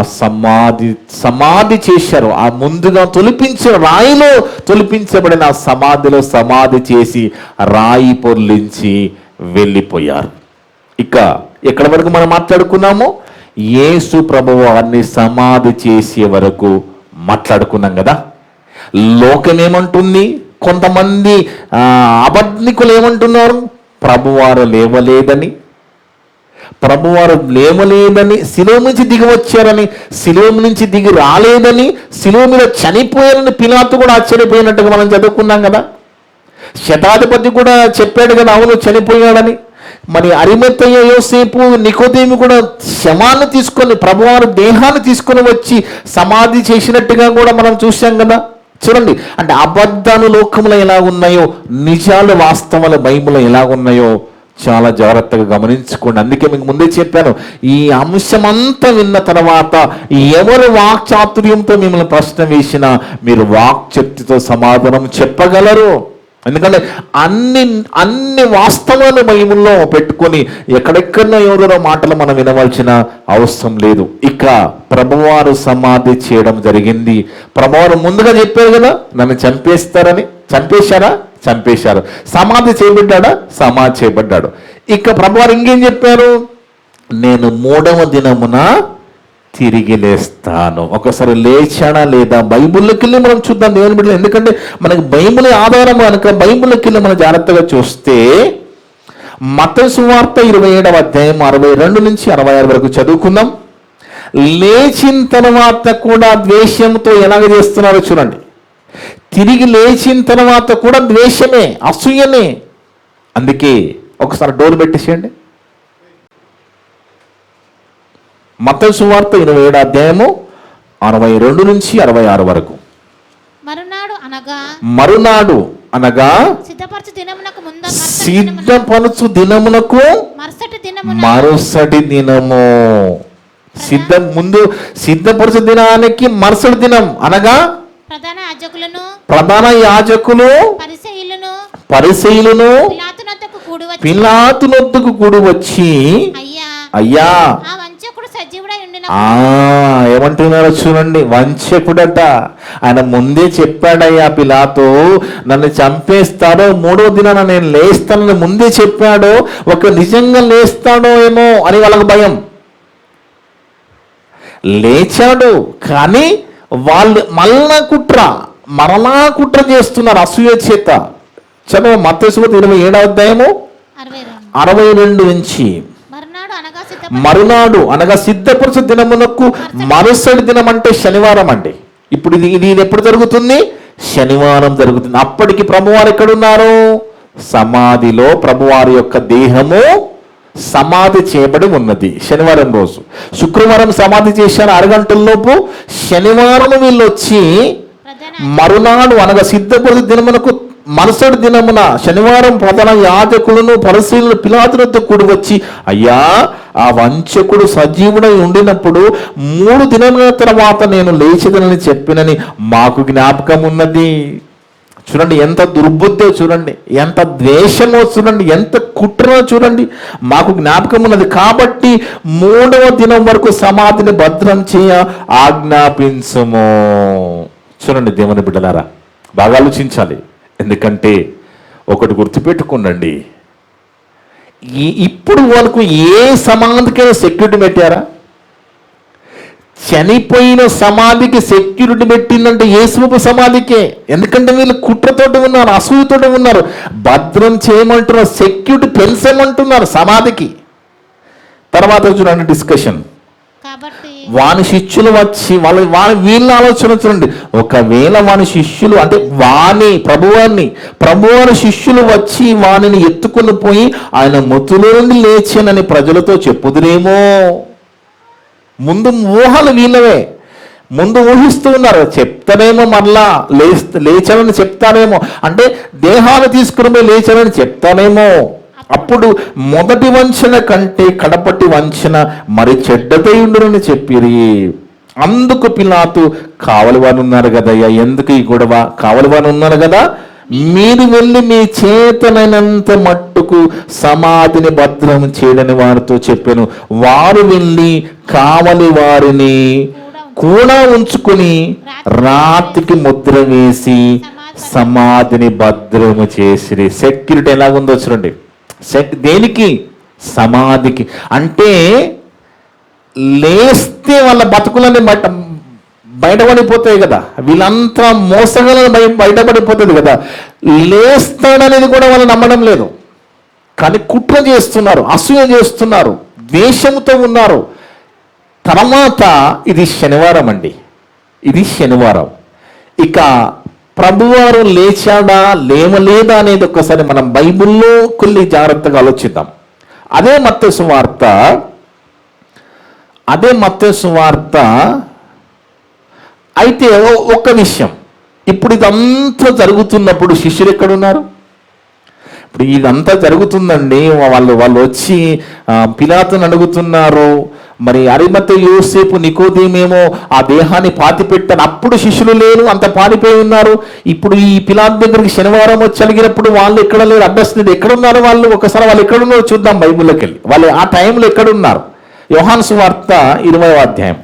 సమాధి చేశారు. ఆ ముందుగా రాయిలో తొలిపించబడిన ఆ సమాధిలో సమాధి చేసి రాయి పొర్లించి వెళ్ళిపోయారు. ఇక ఎక్కడి వరకు మనం మాట్లాడుకున్నాము? యేసు ప్రభువారిని సమాధి చేసే వరకు మాట్లాడుకున్నాం కదా. లోకం ఏమంటుంది? కొంతమంది అబద్ధికులు ఏమంటున్నారు? ప్రభువారు లేవలేదని, శిలువ నుంచి దిగి వచ్చారని, శిలువ నుంచి దిగి రాలేదని, శిలువ మీద చనిపోయారని పిలాతు కూడా ఆశ్చర్యపోయినట్టుగా మనం చదువుకున్నాం కదా. శతాధిపతి కూడా చెప్పాడు కదా, అవును చనిపోయాడని. మరి అరిమతయి యోసేపు, నికోదేము కూడా శవాన్ని తీసుకొని ప్రభువారు దేహాన్ని తీసుకొని వచ్చి సమాధి చేసినట్టుగా కూడా మనం చూసాం కదా. చూడండి, అంటే అబద్ధాలు లోకంలో ఎలా ఉన్నాయో, నిజాలు వాస్తవాలు బైబిల్లో ఎలా ఉన్నాయో చాలా జాగ్రత్తగా గమనించుకోండి. అందుకే మీకు ముందే చెప్పాను, ఈ అంశమంతా విన్న తర్వాత ఎవరు వాక్చాతుర్యంతో మిమ్మల్ని ప్రశ్న వేసినా మీరు వాక్శక్తితో సమాధానం చెప్పగలరు. ఎందుకంటే అన్ని వాస్తవాలు బైబిల్లో పెట్టుకొని ఎక్కడెక్కడో ఎవరో మాటలు మనం వినవలసిన అవసరం లేదు. ఇక ప్రభువారు సమాధి చేయడం జరిగింది. ప్రభువారు ముందుగా చెప్పారు కదా, నన్ను చంపేస్తారని. చంపేశారు. సమాధి చేయబడ్డా? సమాధి చేయబడ్డాడు. ఇక ప్రభువారు ఇంకేం చెప్పారు? నేను 3వ దినమున తిరిగి లేస్తాను. ఒకసారి లేచాడా లేదా బైబిల్లోకి వెళ్ళి మనం చూద్దాం దేవుని బిడ్డలు. ఎందుకంటే మనకి బైబిల్ ఆధారం కనుక బైబిల్లోకి వెళ్ళి మనం జాగ్రత్తగా చూస్తే మత్తయి సువార్త 27వ అధ్యాయం 62 నుంచి 66 వరకు చదువుకుందాం. లేచిన తర్వాత కూడా ద్వేషంతో ఎలాగ చేస్తున్నారో చూడండి. తిరిగి లేచిన తర్వాత కూడా ద్వేషమే, అసూయనే. అందుకే ఒకసారి డోర్ పెట్టేసేయండి. మత్తయి సువార్త 27వ అధ్యాయము 62 నుంచి 66 వరకు. మరునాడు అనగా సిద్ధపరచు దినమునకు మరుసటి దినము. సిద్ధపరచు దినానికి మరుసటి దినం అనగా ప్రధాన యాజకులు పరిసయ్యులను పిలాతు నొద్దకు కూడి వచ్చి, అయ్యా ఏమంటున్నారో చూడండి. వంచకుడట. ఆయన ముందే చెప్పాడయ్యా పిలాతు, నన్ను చంపేస్తాడో 3వ దినాన నేను లేస్తానని ముందే చెప్పాడో, ఒక నిజంగా లేస్తాడో ఏమో అని వాళ్ళకు భయం. లేచాడు, కానీ వాళ్ళు మరలా కుట్ర చేస్తున్నారు అసూయ చేత. చదువు మత్తయి సువార్త 27వ అధ్యాయము 62 నుంచి. మరునాడు అనగా సిద్ధపరచు దినమునకు మరుసటి దినం అంటే శనివారం అండి. ఇప్పుడు ఇది ఎప్పుడు జరుగుతుంది? శనివారం జరుగుతుంది. అప్పటికి ప్రభువారు ఎక్కడున్నారు? సమాధిలో ప్రభువారి యొక్క దేహము సమాధి చేయబడి ఉన్నది శనివారం రోజు. శుక్రవారం సమాధి చేశారు 6 గంటలలోపు. శనివారం వీళ్ళు వచ్చి మరునాడు అనగా సిద్ధపరచు దినమునకు మరుసటి దినమున శనివారం ప్రధాన యాజకులను పరిశీలన పిలాతులతో కూడి వచ్చి, అయ్యా, ఆ వంచకుడు సజీవుడై ఉండినప్పుడు 3 దినముల తర్వాత నేను లేచిదనని చెప్పినని మాకు జ్ఞాపకం ఉన్నది. చూడండి ఎంత దుర్బుద్ధో, చూడండి ఎంత ద్వేషమో, చూడండి ఎంత కుట్రో, చూడండి. మాకు జ్ఞాపకం ఉన్నది కాబట్టి 3వ దినం వరకు సమాధిని భద్రం చేయ ఆజ్ఞాపించము. చూడండి దేవుని బిడ్డలారా, బాగా ఆలోచించాలి. ఎందుకంటే ఒకటి గుర్తుపెట్టుకోండి, ఇప్పుడు వరకు ఏ సమాధికైనా సెక్యూరిటీ పెట్టారా? చనిపోయిన సమాధికి సెక్యూరిటీ పెట్టిందంటే యేసు సమాధికే. ఎందుకంటే వీళ్ళు కుట్రతోటి ఉన్నారు, అసూయతోటి ఉన్నారు. భద్రం చేయమంటున్నారు, సెక్యూరిటీ పెంచమంటున్నారు సమాధికి. తర్వాత చూడండి డిస్కషన్. వాని శిష్యులు వచ్చి వీళ్ళ ఆలోచన చూడండి. ఒకవేళ వాని శిష్యులు అంటే ప్రభువారి శిష్యులు వచ్చి వానిని ఎత్తుకుని పోయి ఆయన మృతుల నుండి లేచానని ప్రజలతో చెప్పుదురేమో. ముందు ఊహలు వీళ్ళవే, ముందు ఊహిస్తూ ఉన్నారు. చెప్తానేమో మరలా లేచానని చెప్తానేమో, అంటే దేహాన్ని తీసుకుని పోయి లేచానని చెప్తానేమో. అప్పుడు మొదటి వంచన కంటే కడపటి వంచన మరి చెడ్డదై ఉండునని చెప్పిరి. అందుకు పిలాతు, కావలి వారు ఉన్నారు కదయ్యా, ఎందుకు ఈ గొడవ? కావలి వారు ఉన్నారు కదా, మీరు వెళ్ళి మీ చేతనైనంత మట్టుకు సమాధిని భద్రం చేయడని వారితో చెప్పాను. వారు వెళ్ళి కావలి వారిని కూడా ఉంచుకుని రాత్రికి ముద్ర వేసి సమాధిని భద్రము చేసిరి. సెక్యూరిటీ ఎలాగుందో చూడండి. దేనికి? సమాధికి. అంటే లేస్తే వాళ్ళ బతుకులని బయటపడిపోతాయి కదా, వీళ్ళంతా మోసగలను బయటపడిపోతుంది కదా. లేస్తాడనేది కూడా వాళ్ళు నమ్మడం లేదు, కానీ కుట్ర చేస్తున్నారు, అసూయ చేస్తున్నారు, ద్వేషంతో ఉన్నారు. తర్వాత ఇది శనివారం అండి, ఇది శనివారం. ఇక ప్రభువారు లేచాడా లేవలేదా అనేది ఒక్కసారి మనం బైబిల్లో కొన్ని జాగ్రత్తగా ఆలోచిద్దాం. అదే మత్తయి సువార్త అయితే ఒక విషయం, ఇప్పుడు ఇదంతా జరుగుతున్నప్పుడు శిష్యులు ఎక్కడున్నారు? ఇప్పుడు ఇదంతా జరుగుతుందండి, వాళ్ళు వచ్చి పిలాతుని అడుగుతున్నారు. మరి అరిమతయి యోసేపు నికోదేమేమో ఆ దేహాన్ని పాతి పెట్టారు. అప్పుడు శిష్యులు లేరు, అంత పారిపోయి ఉన్నారు. ఇప్పుడు ఈ పిలాతు దగ్గరికి శనివారం వచ్చి అడిగినప్పుడు వాళ్ళు ఎక్కడ లేరు, అడ్రస్ లేదు. ఎక్కడున్నారు వాళ్ళు? ఒకసారి వాళ్ళు ఎక్కడున్నారో చూద్దాం బైబిల్లోకి వెళ్ళి. వాళ్ళు ఆ టైంలో ఎక్కడున్నారు? యోహాను సువార్త 20వ అధ్యాయం,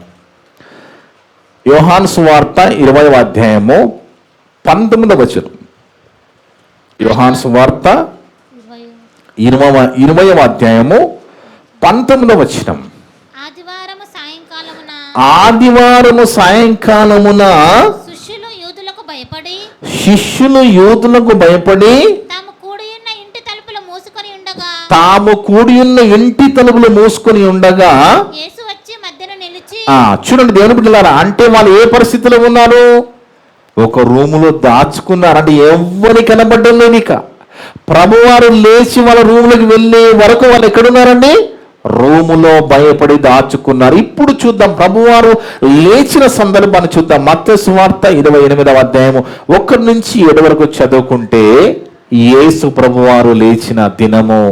యోహాను సువార్త 20వ అధ్యాయము 19వ వచనం. యోహాను సువార్త 20వ అధ్యాయము 19వ వచనం. ఆదివారము సాయంకాలమున శిష్యులు యూదులకు భయపడి తాము కూడి ఉన్న ఇంటి తలుపులు మూసుకొని ఉండగా చూడండి దేవుని బిడ్డలారా, అంటే వాళ్ళు ఏ పరిస్థితిలో ఉన్నారు? ఒక రూములో దాచుకున్నారు. అంటే ఎవరికి కనబడ్డం లేదు. ఇక ప్రభువారు లేచి వాళ్ళ రూములకు వెళ్ళే వరకు వాళ్ళు ఎక్కడున్నారండి? రూములో భయపడి దాచుకున్నారు. ఇప్పుడు చూద్దాం ప్రభువారు లేచిన సందర్భాన్ని చూద్దాం. మత్తయి సువార్త 28వ అధ్యాయము 1 నుంచి 7 వరకు చదువుకుంటే, యేసు ప్రభువారు లేచిన దినము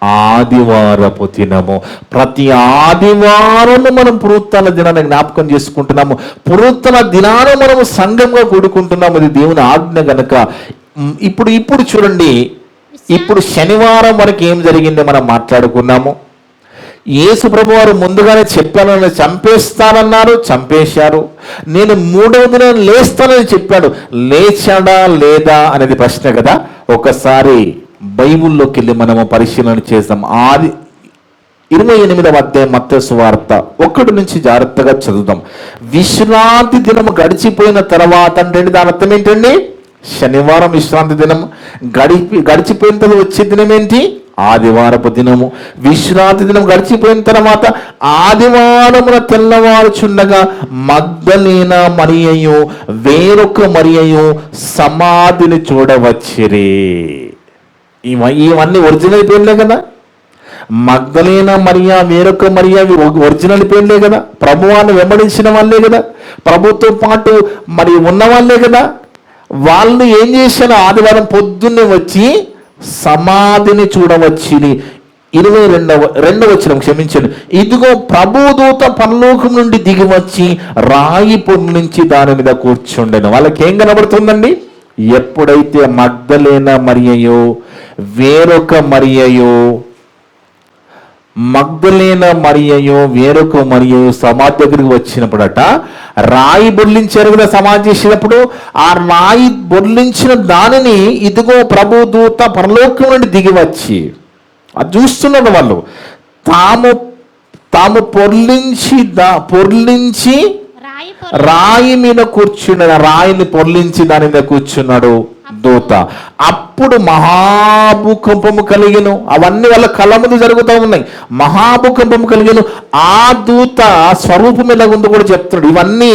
ఆదివారపు దినము. ప్రతి ఆదివారం మనం పునరుత్థాన దినాన్ని జ్ఞాపకం చేసుకుంటున్నాము. పునరుత్థాన దినాన్ని మనము సంఘంగా కూడుకుంటున్నాము. ఇది దేవుని ఆజ్ఞ గనుక. ఇప్పుడు చూడండి, ఇప్పుడు శనివారం వరకు ఏం జరిగిందో మనం మాట్లాడుకున్నాము. యేసు ప్రభువారు ముందుగానే చెప్పానని చంపేస్తానన్నారు, చంపేశారు. నేను 3వ దినం లేస్తానని చెప్పాడు, లేచాడా లేదా అనేది ప్రశ్న కదా. ఒకసారి బైబిల్లోకి వెళ్ళి మనము పరిశీలన చేద్దాం. 28వ అధ్యాయం మత్తయి సువార్త 1 నుంచి జాగ్రత్తగా చదువుదాం. విశ్రాంతి దినము గడిచిపోయిన తర్వాత అంటే దాని అర్థం ఏంటండి? శనివారం విశ్రాంతి దినం గడిచిపోయిన తర్వాత వచ్చే దినం ఏంటి? ఆదివారపు దినము. విశ్రాంతి దినం గడిచిపోయిన తర్వాత ఆదివారమున తెల్లవారుచుండగా మగ్దలేన మరియయు వేరొక మరియయు సమాధిని చూడవచ్చిరి. ఇవన్నీ ఒరిజినల్ పేర్లే కదా. మగ్దలేన మరియా, వేరొక మరియా ఒరిజినల్ పేర్లే కదా. ప్రభువాన్ని వెంబడించిన వాళ్ళే కదా, ప్రభుతో పాటు మరి ఉన్న వాళ్ళే కదా. వాళ్ళు ఏం చేశారు? ఆదివారం పొద్దున్నే వచ్చి సమాధిని చూడవచ్చి 22వ వచనం, క్షమించండి. ఇదిగో ప్రభుదూత పరలోకం నుండి దిగి వచ్చి రాయి పొర్లించి దాని మీద కూర్చుండెను. వాళ్ళకి ఏం కనబడుతుందండి? ఎప్పుడైతే మగ్దలేన మరియయో వేరొక మరియయో సమాధి దగ్గరికి వచ్చినప్పుడట రాయి బొర్లించారు కదా. సమాధి చేసినప్పుడు ఆ రాయి బొర్లించిన దానిని ఇదిగో ప్రభు దూత పరలోకం నుండి దిగి వచ్చి, అది చూస్తున్నారు వాళ్ళు, తాము పొర్లించి రాయి మీద కూర్చున్నాడు. రాయిని పొర్లించి దాని మీద కూర్చున్నాడు దూత. అప్పుడు మహాభూకంపము కలిగెను. అవన్నీ వాళ్ళ కళ్ళ ముందు జరుగుతూ ఉన్నాయి. మహాభూకంపము కలిగెను. ఆ దూత స్వరూపం ఎలా ఉందో కూడా చెప్తున్నాడు. ఇవన్నీ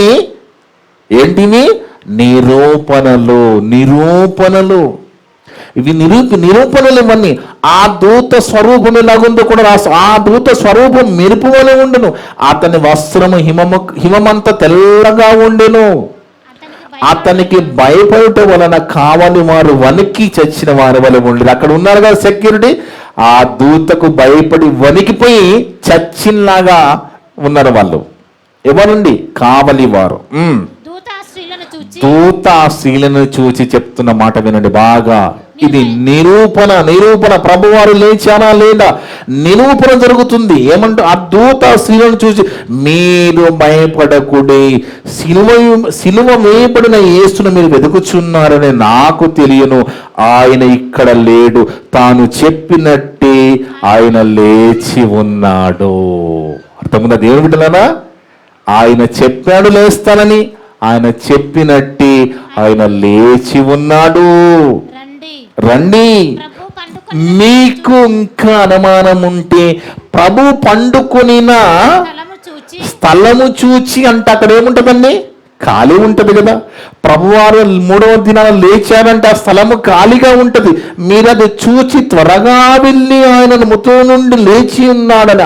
ఏంటివి? నిరూపణలు. ఇవి నిరూపణలు. ఇవన్నీ ఆ దూత స్వరూపం ఎలాగుందో కూడా రాసు. ఆ దూత స్వరూపం మెరుపు వలె ఉండెను. అతని వస్త్రము హిమమంత తెల్లగా ఉండెను. అతనికి భయపడటం వలన కావలి వారు వణికి చచ్చిన వారి వలె ఉండేది. అక్కడ ఉన్నారు కదా సెక్యూరిటీ, ఆ దూతకు భయపడి వణికిపోయి చచ్చినలాగా ఉన్నారు వాళ్ళు. ఎవరండి? కావలి వారు. దూత స్త్రీలను చూచి చెప్తున్న మాట వినండి బాగా. ఇది నిరూపణ. ప్రభువారు లేచారా లేదా నిరూపణ జరుగుతుంది. ఏమంటూ ఆ దూత స్త్రీలను చూసి, మీరు భయపడకుడి, సిలువ వేయబడిన యేసును మీరు వెతుకుచున్నారని నాకు తెలియను. ఆయన ఇక్కడ లేడు, తాను చెప్పినట్టే ఆయన లేచి ఉన్నాడు. అర్థముందా దేవుని బిడ్డలారా? ఆయన చెప్పాడు లేస్తానని, ఆయన చెప్పినట్టే ఆయన లేచి ఉన్నాడు. రండి. మీకు ఇంకా అనుమానం ఉంటే ప్రభు పండుకొనిన స్థలము చూచి అంటే అక్కడ ఏముంటదండి? ఖాళీ ఉంటది కదా. ప్రభువారు 3వ దినాన లేచారంటే ఆ స్థలము ఖాళీగా ఉంటది. మీరు అది చూచి త్వరగా వెళ్ళి ఆయన మృతుల నుండి లేచి ఉన్నాడని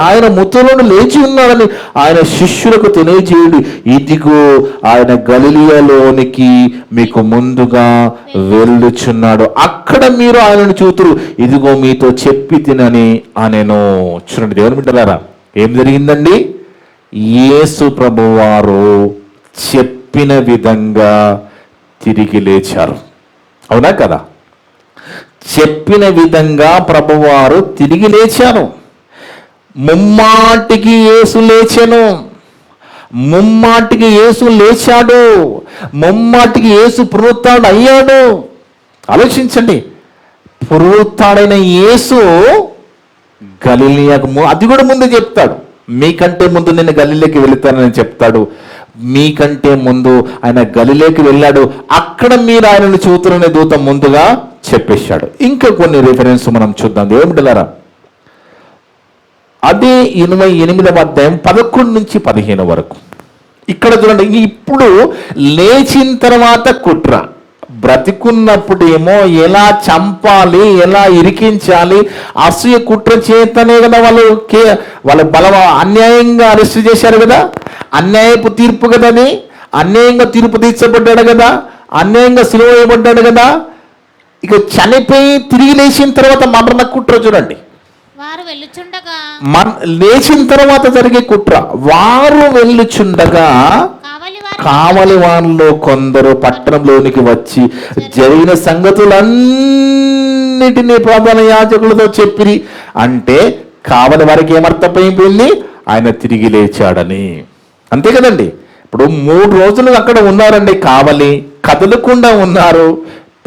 ఆయన శిష్యులకు తెలియజేయండి. ఇదిగో ఆయన గలిలయలోనికి మీకు ముందుగా వెళ్ళుచున్నాడు, అక్కడ మీరు ఆయనను చూతురు. ఇదిగో మీతో చెప్పి తినని అనెను. చూడండి దేవుని బిడ్డలారా, ఏం జరిగిందండి? యేసు ప్రభువారు చెప్పిన విధంగా తిరిగి లేచారు. అవునా కదా? చెప్పిన విధంగా ప్రభువారు తిరిగి లేచారు. ముమ్మాటికి యేసు లేచెను. ముమ్మాటికి యేసు లేచాడు. ముమ్మాటికి యేసు పునరుత్థానుడు అయ్యాడు. ఆలోచించండి. పునరుత్థానుడైన యేసు గలిలయకు, అది కూడా ముందు చెప్తాడు, మీకంటే ముందు నేను గలిలయకి వెళుతానని చెప్తాడు. మీకంటే ముందు ఆయన గలిలయకి వెళ్ళాడు, అక్కడ మీరు ఆయనను చూతురనే దూత ముందుగా చెప్పేశాడు. ఇంకా కొన్ని రిఫరెన్స్ మనం చూద్దాం దేవుని బిడ్డలారా. అదే 28వ అధ్యాయం 11 నుంచి 15 వరకు. ఇక్కడ చూడండి, ఇప్పుడు లేచిన తర్వాత కుట్ర. బ్రతికున్నప్పుడు ఏమో ఎలా చంపాలి, ఎలా ఇరికించాలి, అసూయ కుట్ర చేతనే కదా వాళ్ళు అన్యాయంగా అరెస్ట్ చేశారు కదా. అన్యాయపు తీర్పు కదా అని. అన్యాయంగా తీర్పు తీర్చబడ్డాడు కదా, అన్యాయంగా సిలువ వేయబడ్డాడు కదా. ఇక చనిపోయి తిరిగి లేచిన తర్వాత మరణ కుట్ర చూడండి. లేచిన తర్వాత జరిగే కుట్ర. వారు వెళ్ళుచుండగా కావలి వారిలో కొందరు పట్టణంలోనికి వచ్చి జరిగిన సంగతులన్నిటినీ ప్రధాన యాజకులతో చెప్పిరి. అంటే కావలి వారికి ఏమర్థమైపోయింది? ఆయన తిరిగి లేచాడని. అంతే కదండి. ఇప్పుడు 3 రోజులు అక్కడ ఉన్నారండి. కావలి కదలకుండా ఉన్నారు.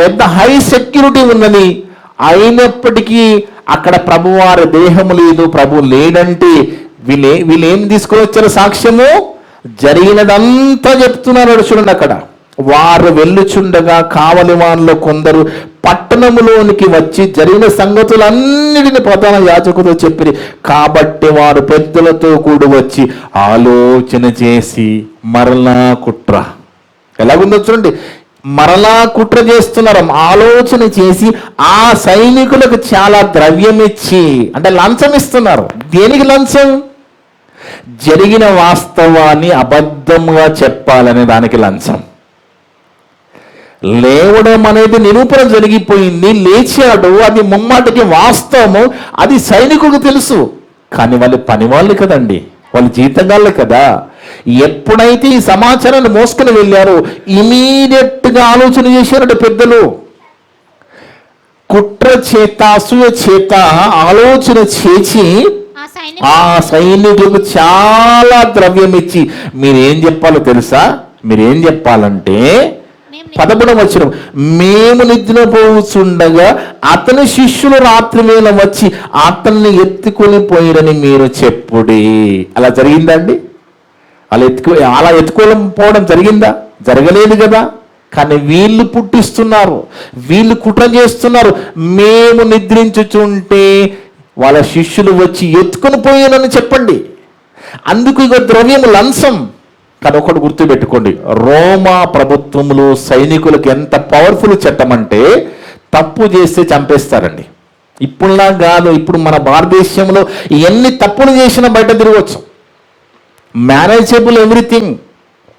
పెద్ద హై సెక్యూరిటీ ఉన్నది. అయినప్పటికీ అక్కడ ప్రభువారి దేహము లేదు, ప్రభు లేడంటే వీళ్ళు ఏం తీసుకొని వచ్చారు? సాక్ష్యము జరిగినదంతా చెప్తున్నారు. చూడండి, అక్కడ వారు వెళ్ళుచుండగా కావలి వారిలో కొందరు పట్టణములోనికి వచ్చి జరిగిన సంగతులన్నిటిని ప్రధాన యాజకుతో చెప్పిరి. కాబట్టి వారు పెద్దలతో కూడి వచ్చి ఆలోచన చేసి మరలా కుట్ర, ఎలాగుందో చూడండి, మరలా కుట్ర చేస్తున్నారు. ఆలోచన చేసి ఆ సైనికులకు చాలా ద్రవ్యం ఇచ్చి, అంటే లంచం ఇస్తున్నారు. దేనికి లంచం? జరిగిన వాస్తవాన్ని అబద్ధంగా చెప్పాలనే దానికి లంచం. లేవడం అనేది నిరూపణ జరిగిపోయింది, లేచాడు, అది ముమ్మాటికి వాస్తవము, అది సైనికులకు తెలుసు. కానీ వాళ్ళు పనివాళ్ళు కదండి, వాళ్ళు జీతగాళ్ళు కదా. ఎప్పుడైతే ఈ సమాచారాన్ని మోసుకుని వెళ్ళారో ఇమీడియట్గా ఆలోచన చేశారంటే పెద్దలు, కుట్ర చేత అసూయ చేత ఆలోచన చేసి ఆ సైనికులకు చాలా ద్రవ్యం ఇచ్చి, మీరేం చెప్పాలో తెలుసా? మీరేం చెప్పాలంటే 11వ వచనం, మేము నిద్రపోచుండగా అతని శిష్యులు రాత్రి వేళ వచ్చి అతన్ని ఎత్తుకొని పోయిరని మీరు చెప్పుడి. అలా జరిగిందండి? అలా ఎత్తుకోవడం జరిగిందా? జరగలేదు కదా. కానీ వీళ్ళు పుట్టిస్తున్నారు, వీళ్ళు కుట్ర చేస్తున్నారు. మేము నిద్రించుచుంటే వాళ్ళ శిష్యులు వచ్చి ఎత్తుకొని పోయానని చెప్పండి. అందుకు ఇక ద్రవ్యం లంచం. కానీ ఒకటి గుర్తుపెట్టుకోండి, రోమా ప్రభుత్వంలో సైనికులకు ఎంత పవర్ఫుల్ చట్టం అంటే తప్పు చేస్తే చంపేస్తారండి. ఇప్పుడులా కాదు. ఇప్పుడు మన భారతదేశంలో ఎన్ని తప్పులు చేసినా బయట తిరగవచ్చు. మేనేజబుల్ ఎవ్రీథింగ్,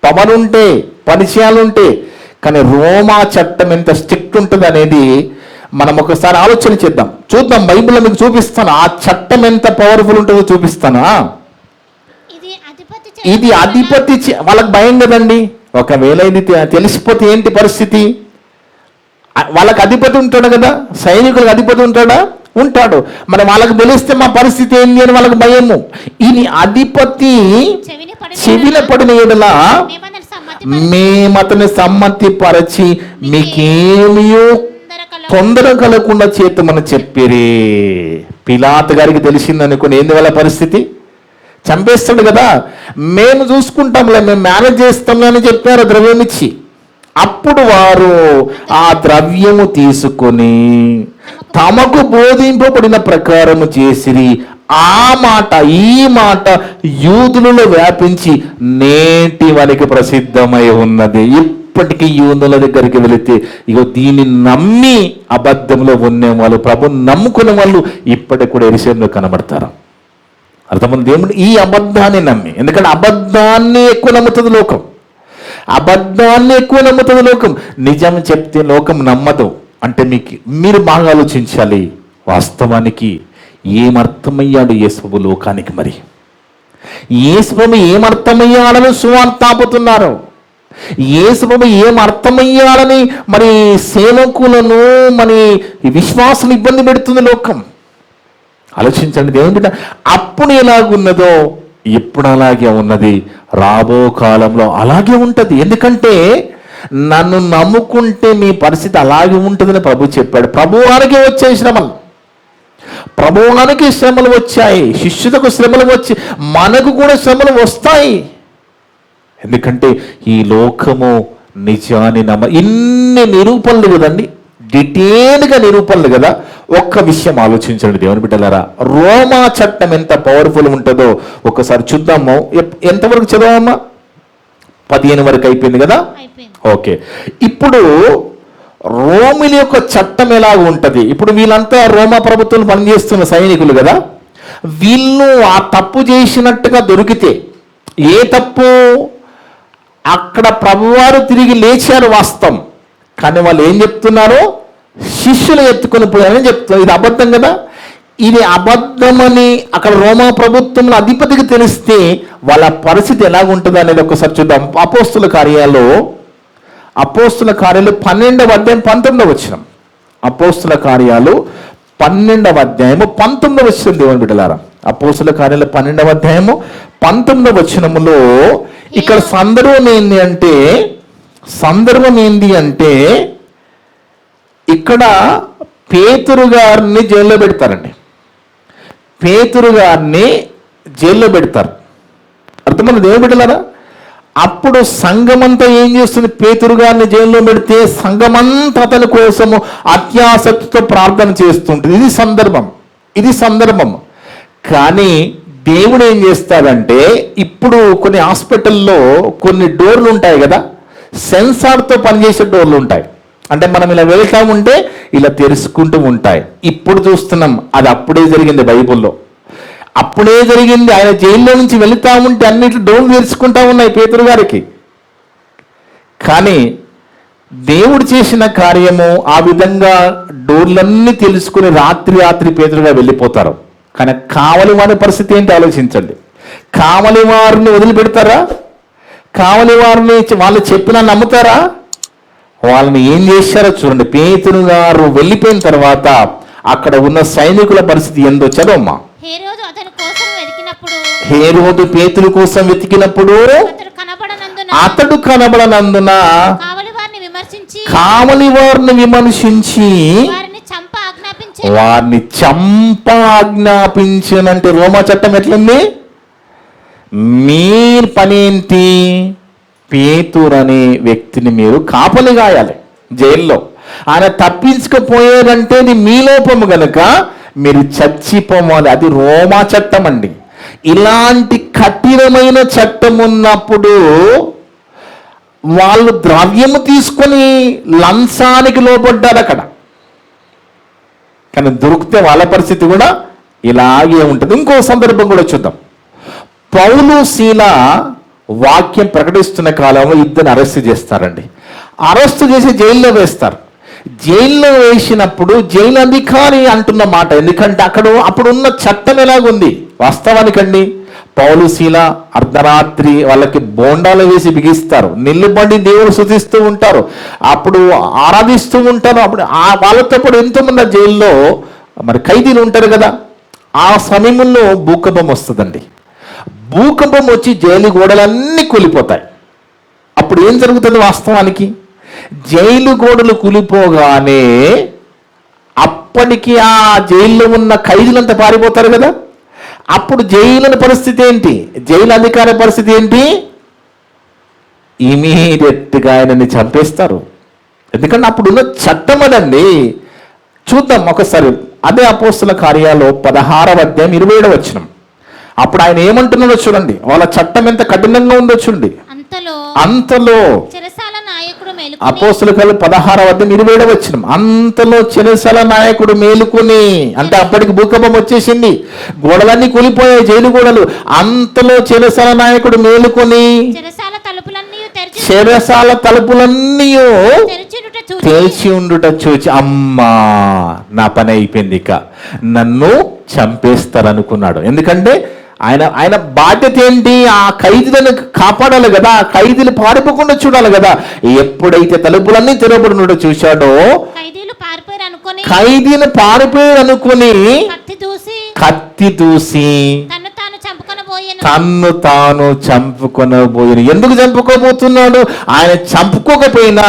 పవర్ ఉంటే, పరిచయాలు ఉంటే. కానీ రోమా చట్టం ఎంత స్ట్రిక్ట్ ఉంటుంది అనేది మనం ఒకసారి ఆలోచన చేద్దాం, చూద్దాం. బైబిల్లో మీకు చూపిస్తాను, ఆ చట్టం ఎంత పవర్ఫుల్ ఉంటుందో చూపిస్తాను. ఇది అధిపతి వాళ్ళకి భయం కదండి. ఒకవేళ ఇది తెలిసిపోతే ఏంటి పరిస్థితి? వాళ్ళకి అధిపతి ఉంటాడు కదా, సైనికులకు అధిపతి ఉంటాడా? ఉంటాడు. మరి వాళ్ళకి తెలిస్తే మా పరిస్థితి ఏంటి అని వాళ్ళకి భయము. ఇది అధిపతి చెవిన పడిన ఎడల మేము అతని సమ్మతి పరచి మీకేమీ తొందర కలగకుండా చేతమని చెప్పిరే. పిలాతు గారికి తెలిసిందనుకుని ఏంది వాళ్ళ పరిస్థితి? చంపేస్తాడు కదా. మేము చూసుకుంటాంలే, మేము మేనేజ్ చేస్తాంలే అని చెప్పారు ద్రవ్యం ఇచ్చి. అప్పుడు వారు ఆ ద్రవ్యము తీసుకొని తమకు బోధింపబడిన ప్రకారము చేసిరి. ఆ మాట ఈ మాట యూదులలో వ్యాపించి నేటి వరకు ప్రసిద్ధమై ఉన్నది. ఇప్పటికీ యూదుల దగ్గరికి వెళితే ఇగో దీన్ని నమ్మి అబద్ధంలో ఉన్న వాళ్ళు, ప్రభుని నమ్ముకునే వాళ్ళు ఇప్పటికి కూడా ఎరుషలేములో కనబడతారు. అర్థమైంది? దేవుడు ఈ అబద్ధాన్ని నమ్మి, ఎందుకంటే అబద్ధాన్ని ఎక్కువ నమ్ముతుంది లోకం, అబద్ధాన్ని ఎక్కువ నమ్ముతుంది లోకం. నిజం చెప్తే లోకం నమ్మదు. అంటే మీరు బాగా ఆలోచించాలి. వాస్తవానికి ఏమర్థమయ్యాడు యేసు లోకానికి? మరి యేసు ఏమర్థమయ్యాడని సువార్తాపుతున్నారు. యేసు ఏమర్థమయ్యాడని మరి సేవకులను మరి విశ్వాసం ఇబ్బంది పెడుతుంది లోకం. ఆలోచించండి. దేవుని బిడ్డ, అప్పుడు ఎలాగున్నదో ఇప్పుడు అలాగే ఉన్నది, రాబో కాలంలో అలాగే ఉంటుంది. ఎందుకంటే నన్ను నమ్ముకుంటే మీ పరిస్థితి అలాగే ఉంటుందని ప్రభు చెప్పాడు. ప్రభువానికి వచ్చే శ్రమలు, ప్రభువానికి శ్రమలు వచ్చాయి, శిష్యులకు శ్రమలు వచ్చి మనకు కూడా శ్రమలు వస్తాయి. ఎందుకంటే ఈ లోకము నిజాన్ని ఇన్ని నిరూపణలు కదండి, డీటెయిల్గా నిరూపణలు కదా. ఒక్క విషయం ఆలోచించండి దేవుని బిడ్డలారా, రోమా చట్టం ఎంత పవర్ఫుల్ ఉంటుందో ఒకసారి చూద్దాము. ఎంతవరకు చదవమ్మా? 15 వరకు అయిపోయింది కదా. ఓకే, ఇప్పుడు రోమిల యొక్క చట్టం ఎలాగ ఉంటుంది? ఇప్పుడు వీళ్ళంతా రోమా ప్రభుత్వం పనిచేస్తున్న సైనికులు కదా. వీళ్ళు ఆ తప్పు చేసినట్టుగా దొరికితే, ఏ తప్పు? అక్కడ ప్రభువారు తిరిగి లేచారు వాస్తవం, కానీ వాళ్ళు ఏం చెప్తున్నారు? శిష్యులు ఎత్తుకొని పోయారని చెప్తున్నారు. ఇది అబద్ధం కదా. ఇది అబద్ధమని అక్కడ రోమా ప్రభుత్వంలో అధిపతికి తెలిస్తే వాళ్ళ పరిస్థితి ఎలాగుంటుంది అనేది ఒకసారి చూద్దాం. అపోస్తుల కార్యాలు 12వ అధ్యాయం 19వ వచనం. అపోస్తుల కార్యాలు 12వ అధ్యాయము 19వ వచనం. దేవుని బిడ్డలారా, అపోస్తుల కార్యాలు 12వ అధ్యాయము 19వ వచనములో ఇక్కడ సందర్భం ఏంటి అంటే ఇక్కడ పేతురు గారిని జైల్లో పెడతారండి. పేతురు గారిని జైల్లో పెడతారు. అర్థమైంది దేవుని బిడ్డలారా? అప్పుడు సంఘమంతా ఏం చేస్తుంది? పేతురు గారిని జైల్లో పెడితే సంఘమంతా అతని కోసము అత్యాసక్తితో ప్రార్థన చేస్తుంటుంది. ఇది సందర్భం. కానీ దేవుడు ఏం చేస్తాడంటే, ఇప్పుడు కొన్ని హాస్పిటల్లో కొన్ని డోర్లు ఉంటాయి కదా, సెన్సార్తో పనిచేసే డోర్లు ఉంటాయి. అంటే మనం ఇలా వెళ్తా ఉంటే ఇలా తెరుచుకుంటూ ఉంటాయి. ఇప్పుడు చూస్తున్నాం, అది అప్పుడే జరిగింది బైబిల్లో. అప్పుడే జరిగింది. ఆయన జైల్లో నుంచి వెళుతూ ఉంటే అన్నిటి డోర్లు తెరుచుకుంటా ఉన్నాయి పేతురు గారికి. కానీ దేవుడు చేసిన కార్యము ఆ విధంగా డోర్లన్నీ తెలుసుకుని రాత్రి పేతురుగా వెళ్ళిపోతారు. కానీ కావలి వారి పరిస్థితి ఏంటి ఆలోచించండి. కావలి వారిని వదిలిపెడతారా? కావలి వారిని వాళ్ళు చెప్పినా నమ్ముతారా? వాళ్ళని ఏం చేశారో చూడండి. పేతురు గారు వెళ్ళిపోయిన తర్వాత అక్కడ ఉన్న సైనికుల పరిస్థితి ఏందో చదవమ్మా. హేరోదు పేతురు కోసం వెతికినప్పుడు అతడు కనబడనందున కావలి వారిని విమర్శించి వారిని చంప ఆజ్ఞాపించనంటే రోమా చట్టం ఎట్లుంది? మీ పనేంటి? పేతురు అనే వ్యక్తిని మీరు కాపలి గాయాలి జైల్లో. ఆయన తప్పించకపోయారంటే ఇది మీ లోపము గనుక మీరు చచ్చిపోవాలి. అది రోమా చట్టం అండి. ఇలాంటి కఠినమైన చట్టం ఉన్నప్పుడు వాళ్ళు ద్రవ్యము తీసుకొని లంచానికి లోపడ్డారు అక్కడ. కానీ దొరికితే వాళ్ళ పరిస్థితి కూడా ఇలాగే ఉంటుంది. ఇంకో సందర్భం కూడా చూద్దాం. పౌలు శీల వాక్యం ప్రకటిస్తున్న కాలంలో ఇద్దరిని అరెస్ట్ చేస్తారండి. అరెస్ట్ చేసి జైల్లో వేస్తారు. జైల్లో వేసినప్పుడు జైలు అధికారి అంటున్న మాట, ఎందుకంటే అప్పుడున్న చట్టం ఎలాగుంది వాస్తవానికండి. పౌలు శీల అర్ధరాత్రి వాళ్ళకి బోండాలు వేసి బిగిస్తారు, నిల్లుబండి దేవుడు స్తుతిస్తూ ఉంటారు, అప్పుడు ఆరాధిస్తూ ఉంటారు. అప్పుడు వాళ్ళతో పాటు ఎంతోమంది జైల్లో మరి ఖైదీలు ఉంటారు కదా. ఆ సమయంలో భూకంపం వస్తుందండి. భూకంపం వచ్చి జైలు గోడలన్నీ కూలిపోతాయి. అప్పుడు ఏం జరుగుతుంది వాస్తవానికి? జైలు గోడలు కూలిపోగానే అప్పటికి ఆ జైల్లో ఉన్న ఖైదీలంతా పారిపోతారు కదా. అప్పుడు జైలు పరిస్థితి ఏంటి? జైలు అధికారి పరిస్థితి ఏంటి? ఇమీడియట్గా ఆయనని చంపేస్తారు. ఎందుకంటే అప్పుడున్న చట్టం అదండి. చూద్దాం ఒకసారి. అదే అపోస్తుల కార్యాల్లో 16వ అధ్యాయం 27వ వచనం. అప్పుడు ఆయన ఏమంటున్నాడో చూడండి. వాళ్ళ చట్టం ఎంత కఠినంగా ఉందో చూడండి. అంతలో అపోస్తుల కార్యాలు 16వ అధ్యాయం 27వ వచనం. అంతలో చెరసాల నాయకుడు మేలుకుని, అంటే అప్పటికి భూకంపం వచ్చేసింది, గోడలన్నీ కూలిపోయాయి జైలు గోడలు. అంతలో చెరసాల నాయకుడు మేలుకొని చెరసాల తలుపులన్నీ తెరిచి ఉండుట చూచి, అమ్మా నా పని అయిపోయింది, ఇక నన్ను చంపేస్తారనుకున్నాడు. ఎందుకంటే ఆయన బాధ్యత ఏంటి? ఆ ఖైదీలను కాపాడాలి కదా, ఆ ఖైదీలు పారిపోకుండా చూడాలి కదా. ఎప్పుడైతే తలుపులన్నీ తెరవబడినట్టు చూశాడో ఖైదీలు పారిపోయారు అనుకుని కత్తి దూసి తన్ను తాను చంపుకొనబోయిన. ఎందుకు చంపుకోబోతున్నాడు? ఆయన చంపుకోకపోయినా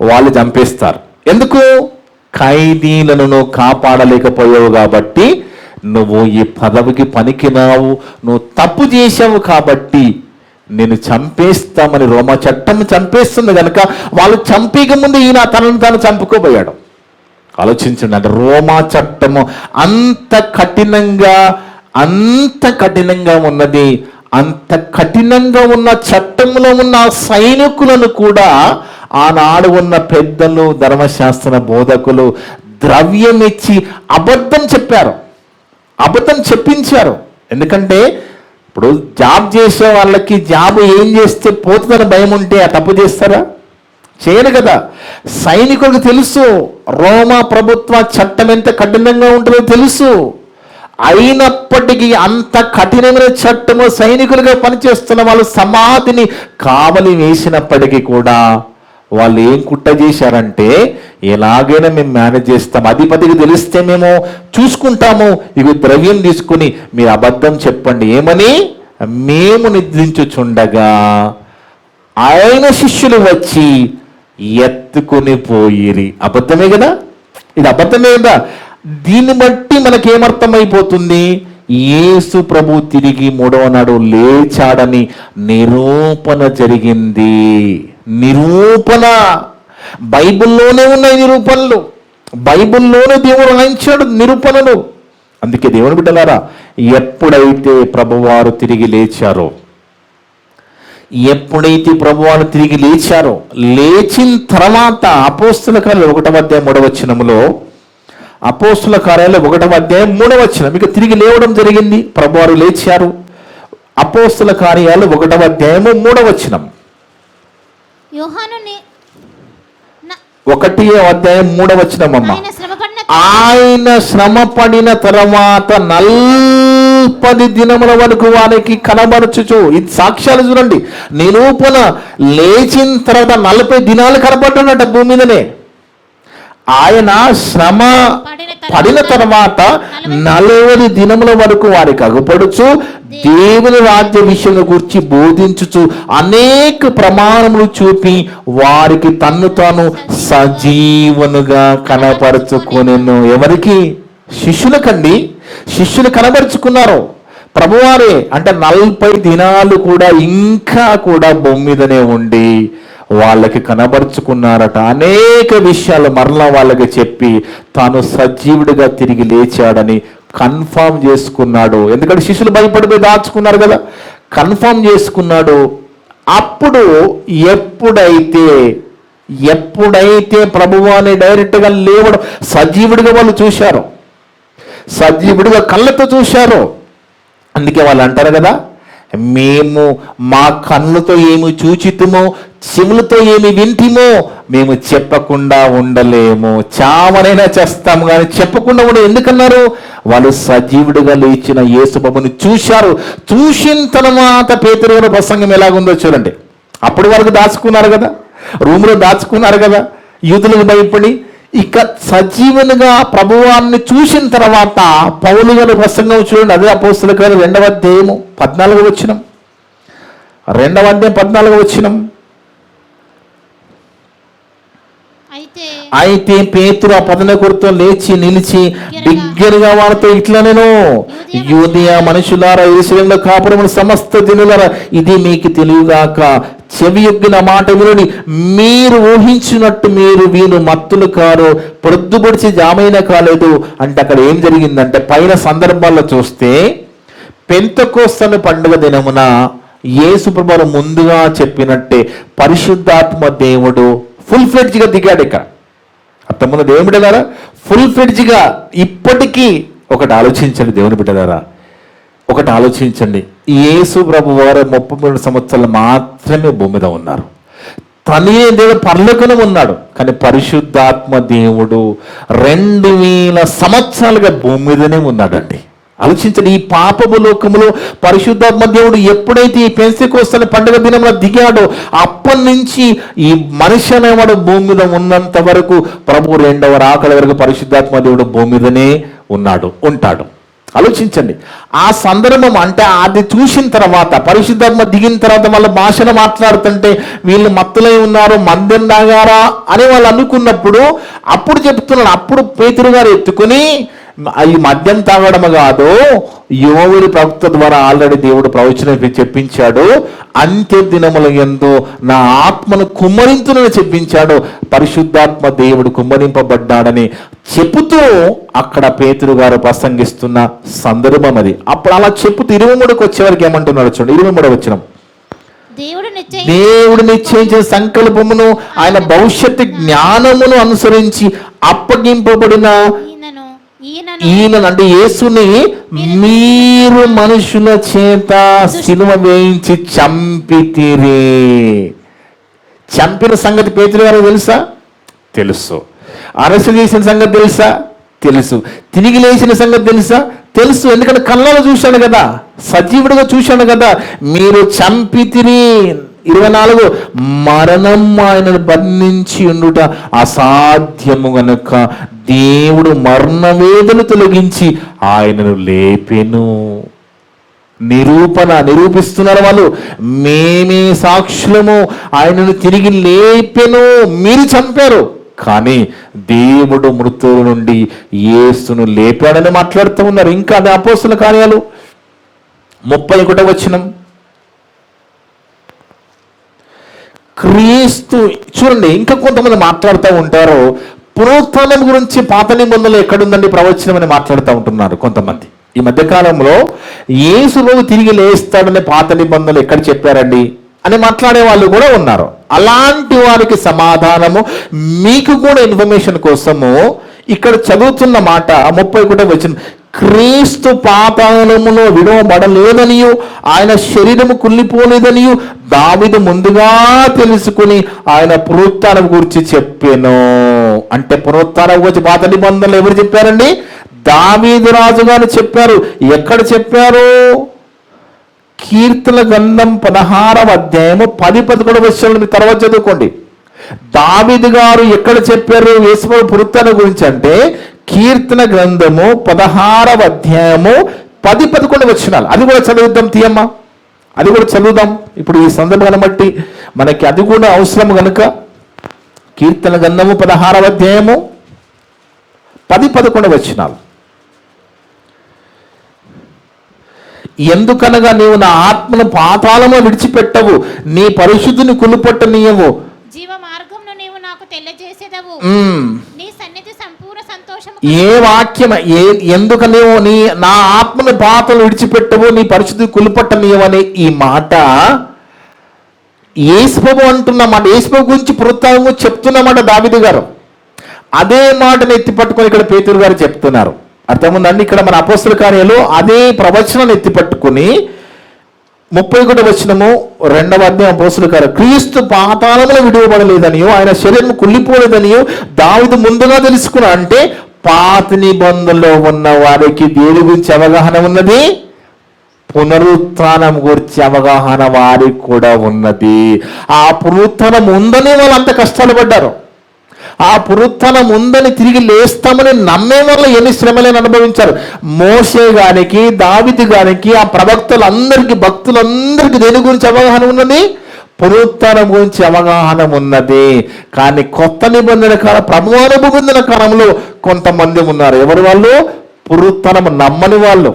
వాళ్ళు చంపేస్తారు. ఎందుకు? ఖైదీలను కాపాడలేకపోయావు కాబట్టి, నువ్వు ఈ పదవికి పనికిరావు, నువ్వు తప్పు చేసావు కాబట్టి నేను చంపేస్తామని రోమా చట్టం చంపేస్తుంది కనుక వాళ్ళు చంపేక ముందు ఈయన తనను తాను చంపుకోబోయాడు. ఆలోచించండి. అంటే రోమా చట్టము అంత కఠినంగా ఉన్నది. అంత కఠినంగా ఉన్న చట్టంలో ఉన్న సైనికులను కూడా ఆనాడు ఉన్న పెద్దలు, ధర్మశాస్త్ర బోధకులు ద్రవ్యం ఇచ్చి అబద్ధం చెప్పించారు. ఎందుకంటే ఇప్పుడు జాబ్ చేసే వాళ్ళకి జాబ్ ఏం చేస్తే పోతుందని భయం ఉంటే ఆ తప్పు చేస్తారా? చేయరు కదా. సైనికులకు తెలుసు రోమా ప్రభుత్వ చట్టం ఎంత కఠినంగా ఉంటుందో తెలుసు. అయినప్పటికీ అంత కఠినమైన చట్టము సైనికులుగా పనిచేస్తున్న వాళ్ళు సమాధిని కావలి వేసినప్పటికీ కూడా వాళ్ళు ఏం కుట్ర చేశారంటే, ఎలాగైనా మేము మేనేజ్ చేస్తాం, అధిపతికి తెలిస్తే మేము చూసుకుంటాము, ఇవి ద్రవ్యం తీసుకుని మీరు అబద్ధం చెప్పండి. ఏమని? మేము నిద్రించుచుండగా ఆయన శిష్యులు వచ్చి ఎత్తుకొని పోయిరి. అబద్ధమే కదా, ఇది అబద్ధమే కదా. దీన్ని బట్టి మనకేమర్థమైపోతుంది? యేసు ప్రభు తిరిగి మూడవ నాడు లేచాడని నిరూపణ జరిగింది. నిరూపణ బైబిల్లోనే ఉన్నాయి. నిరూపణలు బైబిల్లోనే దేవుడు రాయించాడు నిరూపణలు. అందుకే దేవుని బిడ్డలారా, ఎప్పుడైతే ప్రభువారు తిరిగి లేచారో, లేచిన తర్వాత అపోస్తుల కార్యాలు 1వ అధ్యాయం 3వ వచనములో, అపోస్తుల కార్యాలు 1వ అధ్యాయం 3వ వచనం, ఇక తిరిగి లేవడం జరిగింది, ప్రభువారు లేచారు. అపోస్తుల కార్యాలు 1వ అధ్యాయము 3వ వచనం, యోహాను 1వ అధ్యాయం 3వ వచనం అమ్మ. ఆయన శ్రమ పడిన తర్వాత 40 దినముల వరకు వారికి కనబరచుచు, ఇది సాక్ష్యాలు చూడండి, నిరూపణ. లేచిన తర్వాత 40 దినాలు కనబడ్డాడట భూమి మీదనే. ఆయన శ్రమ పడిన తర్వాత 40 దినముల వరకు వారికి అగుపడుచు దేవుని రాజ్య విషయం గురించి బోధించుచు అనేక ప్రమాణములు చూపి వారికి తన్ను తాను సజీవనుగా కనపరుచుకొనెను. ఎవరికి? శిష్యులకండి. శిష్యులు కనబరుచుకున్నారు. ప్రభువారే అంటే 40 దినాలు కూడా ఇంకా కూడా భూమి మీదనే ఉండి వాళ్ళకి కనబరుచుకున్నారట. అనేక విషయాలు మరలా వాళ్ళకి చెప్పి తాను సజీవుడిగా తిరిగి లేచాడని కన్ఫామ్ చేసుకున్నాడు. ఎందుకంటే శిష్యులు భయపడిపోయి దాచుకున్నారు కదా, కన్ఫామ్ చేసుకున్నాడు. అప్పుడు ఎప్పుడైతే ప్రభువాని డైరెక్ట్గా లేవడం, సజీవుడిగా వాళ్ళు చూశారు, సజీవుడిగా కళ్ళతో చూశారు. అందుకే వాళ్ళు అంటారు కదా, మేము మా కన్నులతో ఏమి చూచితుమో, చెవులతో ఏమి వింటిమో మేము చెప్పకుండా ఉండలేము, చావనైనా చేస్తాము కానీ చెప్పకుండా ఉండలేము. ఎందుకన్నారు? వాళ్ళు సజీవుడిగా లేచిన యేసు ప్రభుని చూశారు. చూసిన తర్వాత పేతురు గారి ప్రసంగం ఎలాగుందో చూడండి. అప్పుడు వరకు దాచుకున్నారు కదా, రూములో దాచుకున్నారు కదా యూదులకు భయపడి. ఇక సజీవునిగా ప్రభువాన్ని చూసిన తర్వాత పౌలు గారి ప్రసంగం చూడండి. అదే అపోస్తలుల కార్యాలు 2వ అధ్యాయము 14వ వచనం, 2వ అధ్యాయం 14వ వచనం. అయితే పేతురు ఆ పదనకొరతో లేచి నిలిచి బిగ్గరగా వారితో ఇట్లా, నేను యూదయ మనుషులారా, యెరూషలేములో కాపురమున సమస్త జనులారా, ఇది మీకు తెలియగాక, చెవియొగ్గిన మాట వినుడి. మీరు ఊహించినట్టు మీరు వీరు మత్తులు కారు, పొద్దుపడిచి జామైన కాలేదు. అంటే అక్కడ ఏం జరిగిందంటే, పైన సందర్భాల్లో చూస్తే పెంతెకోస్తు పండుగ దినమున యేసు ప్రభువు ముందుగా చెప్పినట్టే పరిశుద్ధాత్మ దేవుడు ఫుల్ ఫ్లెడ్జ్గా దిగాడు. ఇక్కడ అత్తమున్న దేవుని బిడ్డలారా, ఫుల్ ఫ్లెడ్జ్గా. ఇప్పటికీ ఒకటి ఆలోచించండి దేవుని బిడ్డలారా, ఒకటి ఆలోచించండి. యేసు ప్రభు వారు 33 సంవత్సరాలు మాత్రమే భూమి మీద ఉన్నారు. తనే దేవుడు పరలోకంలో ఉన్నాడు, కానీ పరిశుద్ధాత్మ దేవుడు 2000 సంవత్సరాలుగా భూమి మీదనే ఉన్నాడండి. ఆలోచించండి, ఈ పాపపు లోకములో పరిశుద్ధాత్మ దేవుడు ఎప్పుడైతే ఈ పెంతెకోస్తు పండుగ దినంలో దిగాడో అప్పటి నుంచి ఈ మనిషి అనేవాడు భూమి మీద ఉన్నంత వరకు, ప్రభు 2వ రాకడ వరకు పరిశుద్ధాత్మ దేవుడు భూమి మీదనే ఉంటాడు. ఆలోచించండి, ఆ సందర్భం అంటే అది చూసిన తర్వాత, పరిశుద్ధాత్మ దిగిన తర్వాత వాళ్ళ భాషను మాట్లాడుతుంటే వీళ్ళు మత్తులై ఉన్నారు, మద్యం తాగారా అని వాళ్ళు అనుకున్నప్పుడు అప్పుడు చెప్తున్నాడు. అప్పుడు పేతురు గారు ఎత్తుకుని, ఈ మద్యం తాగడం కాదు, యోవేలు ప్రవక్త ద్వారా ఆల్రెడీ దేవుడు ప్రవచనం చెప్పించాడు, అంత్య దినముల యందు నా ఆత్మను కుమ్మరించునని చెప్పించాడు. పరిశుద్ధాత్మ దేవుడు కుమ్మరింపబడ్డాడని చెబుతూ అక్కడ పేతురు గారు ప్రసంగిస్తున్న సందర్భం అది. అప్పుడు అలా చెప్పుతూ 23కి వచ్చేవరకు ఏమంటున్నాడు చూడండి. 23వ వచనం, దేవుడు నిశ్చయించిన సంకల్పమును ఆయన భవిష్యత్తు జ్ఞానమును అనుసరించి అప్పగింపబడిన ఈయన అంటే యేసుని మీరు మనుషుల చేత సిలువ వేయించి చంపితిరి. చంపిన సంగతి పేతురు గారు తెలుసు. అరెస్ట్ చేసిన సంగతి తెలుసు. తిరిగి లేచిన సంగతి తెలుసు. ఎందుకంటే కళ్ళలో చూశాను కదా, సజీవుడిగా చూశాను కదా. మీరు చంపితిరి. 24, మరణం ఆయనను బంధించి ఉండుట అసాధ్యము గనుక దేవుడు మరణ వేదన తొలగించి ఆయనను లేపెను. నిరూపిస్తున్నారు వాళ్ళు. మేమే సాక్షులము, ఆయనను తిరిగి లేపెను. మీరు చంపారు, కానీ దేవుడు మృతుల నుండి యేసును లేపాడని మాట్లాడుతూ ఉన్నారు. ఇంకా అదే అపోస్తుల కార్యాలు 31వ వచనం. క్రీస్తు చూడండి, ఇంకా కొంతమంది మాట్లాడుతూ ఉంటారు పునరుత్థానం గురించి పాత నిబంధనలు ఎక్కడుందండి ప్రవచనం అని మాట్లాడుతూ ఉంటున్నారు కొంతమంది. ఈ మధ్యకాలంలో యేసులోకి తిరిగి లేస్తాడని పాత నిబంధనలు ఎక్కడ చెప్పారండి అని మాట్లాడే వాళ్ళు కూడా ఉన్నారు. అలాంటి వారికి సమాధానము మీకు కూడా ఇన్ఫర్మేషన్ కోసము ఇక్కడ చదువుతున్న మాట 31వ వచనం. క్రీస్తు పాతాళములో విడవబడలేదనియు ఆయన శరీరము కుళ్ళిపోలేదనియు దావీదు ముందుగా తెలుసుకుని ఆయన పునరుత్థానం గురించి చెప్పాను. అంటే పునరుత్థానం గురించి పాత నిబంధనలు ఎవరు చెప్పారండి? దావీదు రాజు గారు చెప్పారు. ఎక్కడ చెప్పారు? కీర్తన గ్రంథం 16వ అధ్యాయము 10-11 వచనాలు మీరు తర్వాత చదువుకోండి. దావీదు గారు ఎక్కడ చెప్పారు యేసుప్రభు పునరుత్థానం గురించి అంటే కీర్తన గ్రంథము 16వ అధ్యాయము 10-11 వచనాలు. అది కూడా చదువుద్దాం తీయమ్మా, అది కూడా చదువుదాం. ఇప్పుడు ఈ సందర్భాన్ని బట్టి మనకి అది కూడా అవసరం కనుక కీర్తన గ్రంథము 16వ అధ్యాయము 10-11 వచనాలు. ఎందుకనగా నీవు నా ఆత్మను పాతాళములో విడిచిపెట్టవు, నీ పరిశుద్ధిని కులుపట్టనీయవు, జీవ మార్గమును నీవు నాకు తెలియజేసేదవు, నీ సన్నిధి సంపూర్ణ సంతోషము. ఏ వాక్యం ఎందుకు నీవు నా ఆత్మను పాతాళం విడిచిపెట్టవు, నీ పరిశుద్ధి కులుపట్టనీయవనే ఈ మాట యేసుప్రభు అంటున్నమాట. యేసుప్రభు గురించి పునరుత్థానము చెప్తున్నమాట దావీదు గారు. అదే మాటను ఎత్తి పట్టుకొని ఇక్కడ పేతురు గారు చెప్తున్నారు. అర్థముందండి? ఇక్కడ మన అపోస్తల కార్యాలు అదే ప్రవచనాన్ని ఎత్తి పట్టుకుని 31వ వచనము 2వ అధ్యాయం అపోస్తల కార్యాలు. క్రీస్తు పాతాళములో విడువబడలేదనియో ఆయన శరీరం కుళ్ళిపోలేదనియో దావీదు ముందుగా తెలుసుకున్నా. అంటే పాత నిబంధనలో ఉన్న వారికి దేని గురించి అవగాహన ఉన్నది? పునరుత్థానం గురించి అవగాహన వారికి కూడా ఉన్నది. ఆ పునరుత్థానం ఉందని వాళ్ళు అంత కష్టాలు పడ్డారు. ఆ పునరుత్థానం ఉందని తిరిగి లేస్తామని నమ్మే వల్ల ఎన్ని శ్రమలను అనుభవించారు. మోషే గారికి, దావీదు గారికి, ఆ ప్రవక్తలందరికీ, భక్తులందరికీ దేని గురించి అవగాహన ఉన్నది? పునరుత్థానం గురించి అవగాహన ఉన్నది. కానీ కొత్త నిబంధన కాలం, ప్రభువానుభవం పొందిన కాలంలో కొంతమంది ఉన్నారు. ఎవరు వాళ్ళు? పునరుత్థానం నమ్మని వాళ్ళు,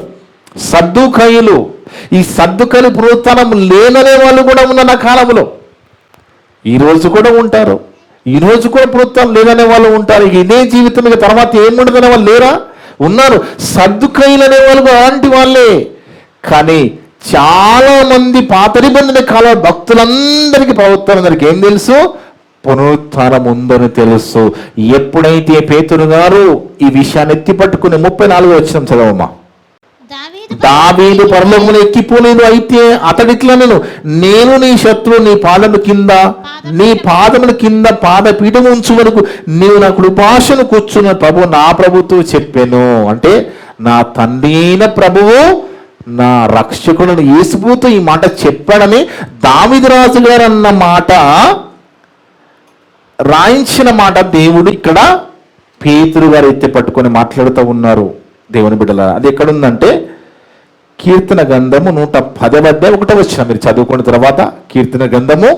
సద్దుకయ్యులు. ఈ సద్దుకయ్యులు పునరుత్థానం లేననే వాళ్ళు కూడా ఉన్న నా కాలంలో ఈరోజు కూడా ఉంటారు. ఈరోజు కూడా పునరుత్థానం లేదనే వాళ్ళు ఉంటారు. ఇదే జీవితం ఇక తర్వాత ఏముండదనే వాళ్ళు లేరా? ఉన్నారు. సద్దుకయ్యులు అనే వాళ్ళు అలాంటి వాళ్ళే. కానీ చాలా మంది పాత నిబంధన కాల భక్తులందరికీ, ప్రభుత్వాలందరికీ ఏం తెలుసు? పునరుత్థానం ఉందని తెలుసు. ఎప్పుడైతే పేతురు గారు ఈ విషయాన్ని ఎత్తి పట్టుకుని 34వ వచనం చదవమ్మా. దావీదు పరలోకములో ఎక్కిపోలేదు, అయితే అతడిట్లా నేను నీ శత్రువు నీ పాదముల కింద పాదపీఠము ఉంచు వరకు నీవు నా కృపాసను కూర్చున్న ప్రభు నా ప్రభుతో చెప్పాను. అంటే నా తండ్రి అయిన ప్రభువు నా రక్షకుడు యేసుప్రభుతో ఈ మాట చెప్పాడని దావీదు రాజు గారు అన్న మాట, రాయించిన మాట దేవుడు ఇక్కడ పేతురు గారు ఎత్తి పట్టుకొని మాట్లాడుతూ ఉన్నారు. దేవుని బిడ్డల అది ఎక్కడుందంటే కీర్తన గ్రంథము 110వ అధ్యాయం 1వ వచనం మీరు చదువుకున్న తర్వాత కీర్తన గ్రంథము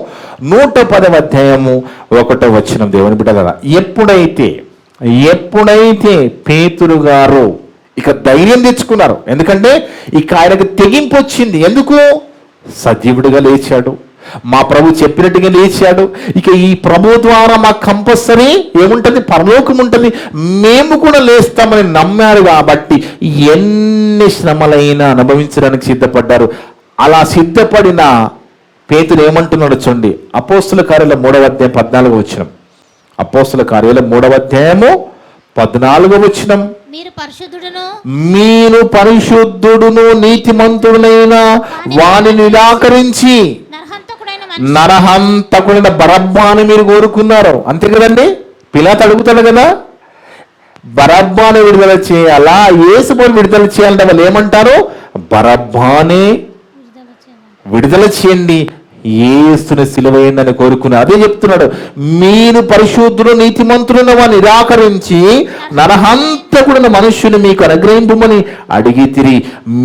110వ అధ్యాయము 1వ వచనం. దేవుని బిడ్డలారా, ఎప్పుడైతే పేతురు గారు ఇక ధైర్యం తెచ్చుకున్నారు, ఎందుకంటే ఇక ఆయనకు తెగింపు వచ్చింది. ఎందుకు? సజీవుడిగా లేచాడు, మా ప్రభు చెప్పినట్టుగా లేచాడు. ఇక ఈ ప్రభు ద్వారా మాకు కంపల్సరీ ఏముంటుంది? పరలోకం ఉంటుంది, మేము కూడా లేస్తామని నమ్మారు. కాబట్టి ఎన్ని శ్రమలైనా అనుభవించడానికి సిద్ధపడ్డారు. అలా సిద్ధపడిన పేతురు ఏమంటున్నాడు చూడండి. అపోస్తుల కార్యాల 3వ అధ్యాయం 14వ వచనం. అపోస్తుల కార్యాల 3వ అధ్యాయము 14వ వచనం. మీరు పరిశుద్ధుడును నీతిమంతుడునైన వానిని నిరాకరించి నరహంతకుడైన బరబ్బాను మీరు కోరుకున్నారు. అంతే కదండి? పిలాతు అడుగుతాడు కదా, బరబ్బాను విడుదల చేయాలా, యేసుని విడుదల చేయాలంటే వాళ్ళు ఏమంటారు? బరబ్బానే విడుదల చేయండి, యేసుని సిలువైందని కోరుకున్నారు. అదే చెప్తున్నాడు. మీరు పరిశుద్ధుడు నీతిమంతుడున్న వారిని నిరాకరించి నరహంతకుడైన మనుష్యుని మీకు అనుగ్రహింపమని అడిగితిరి.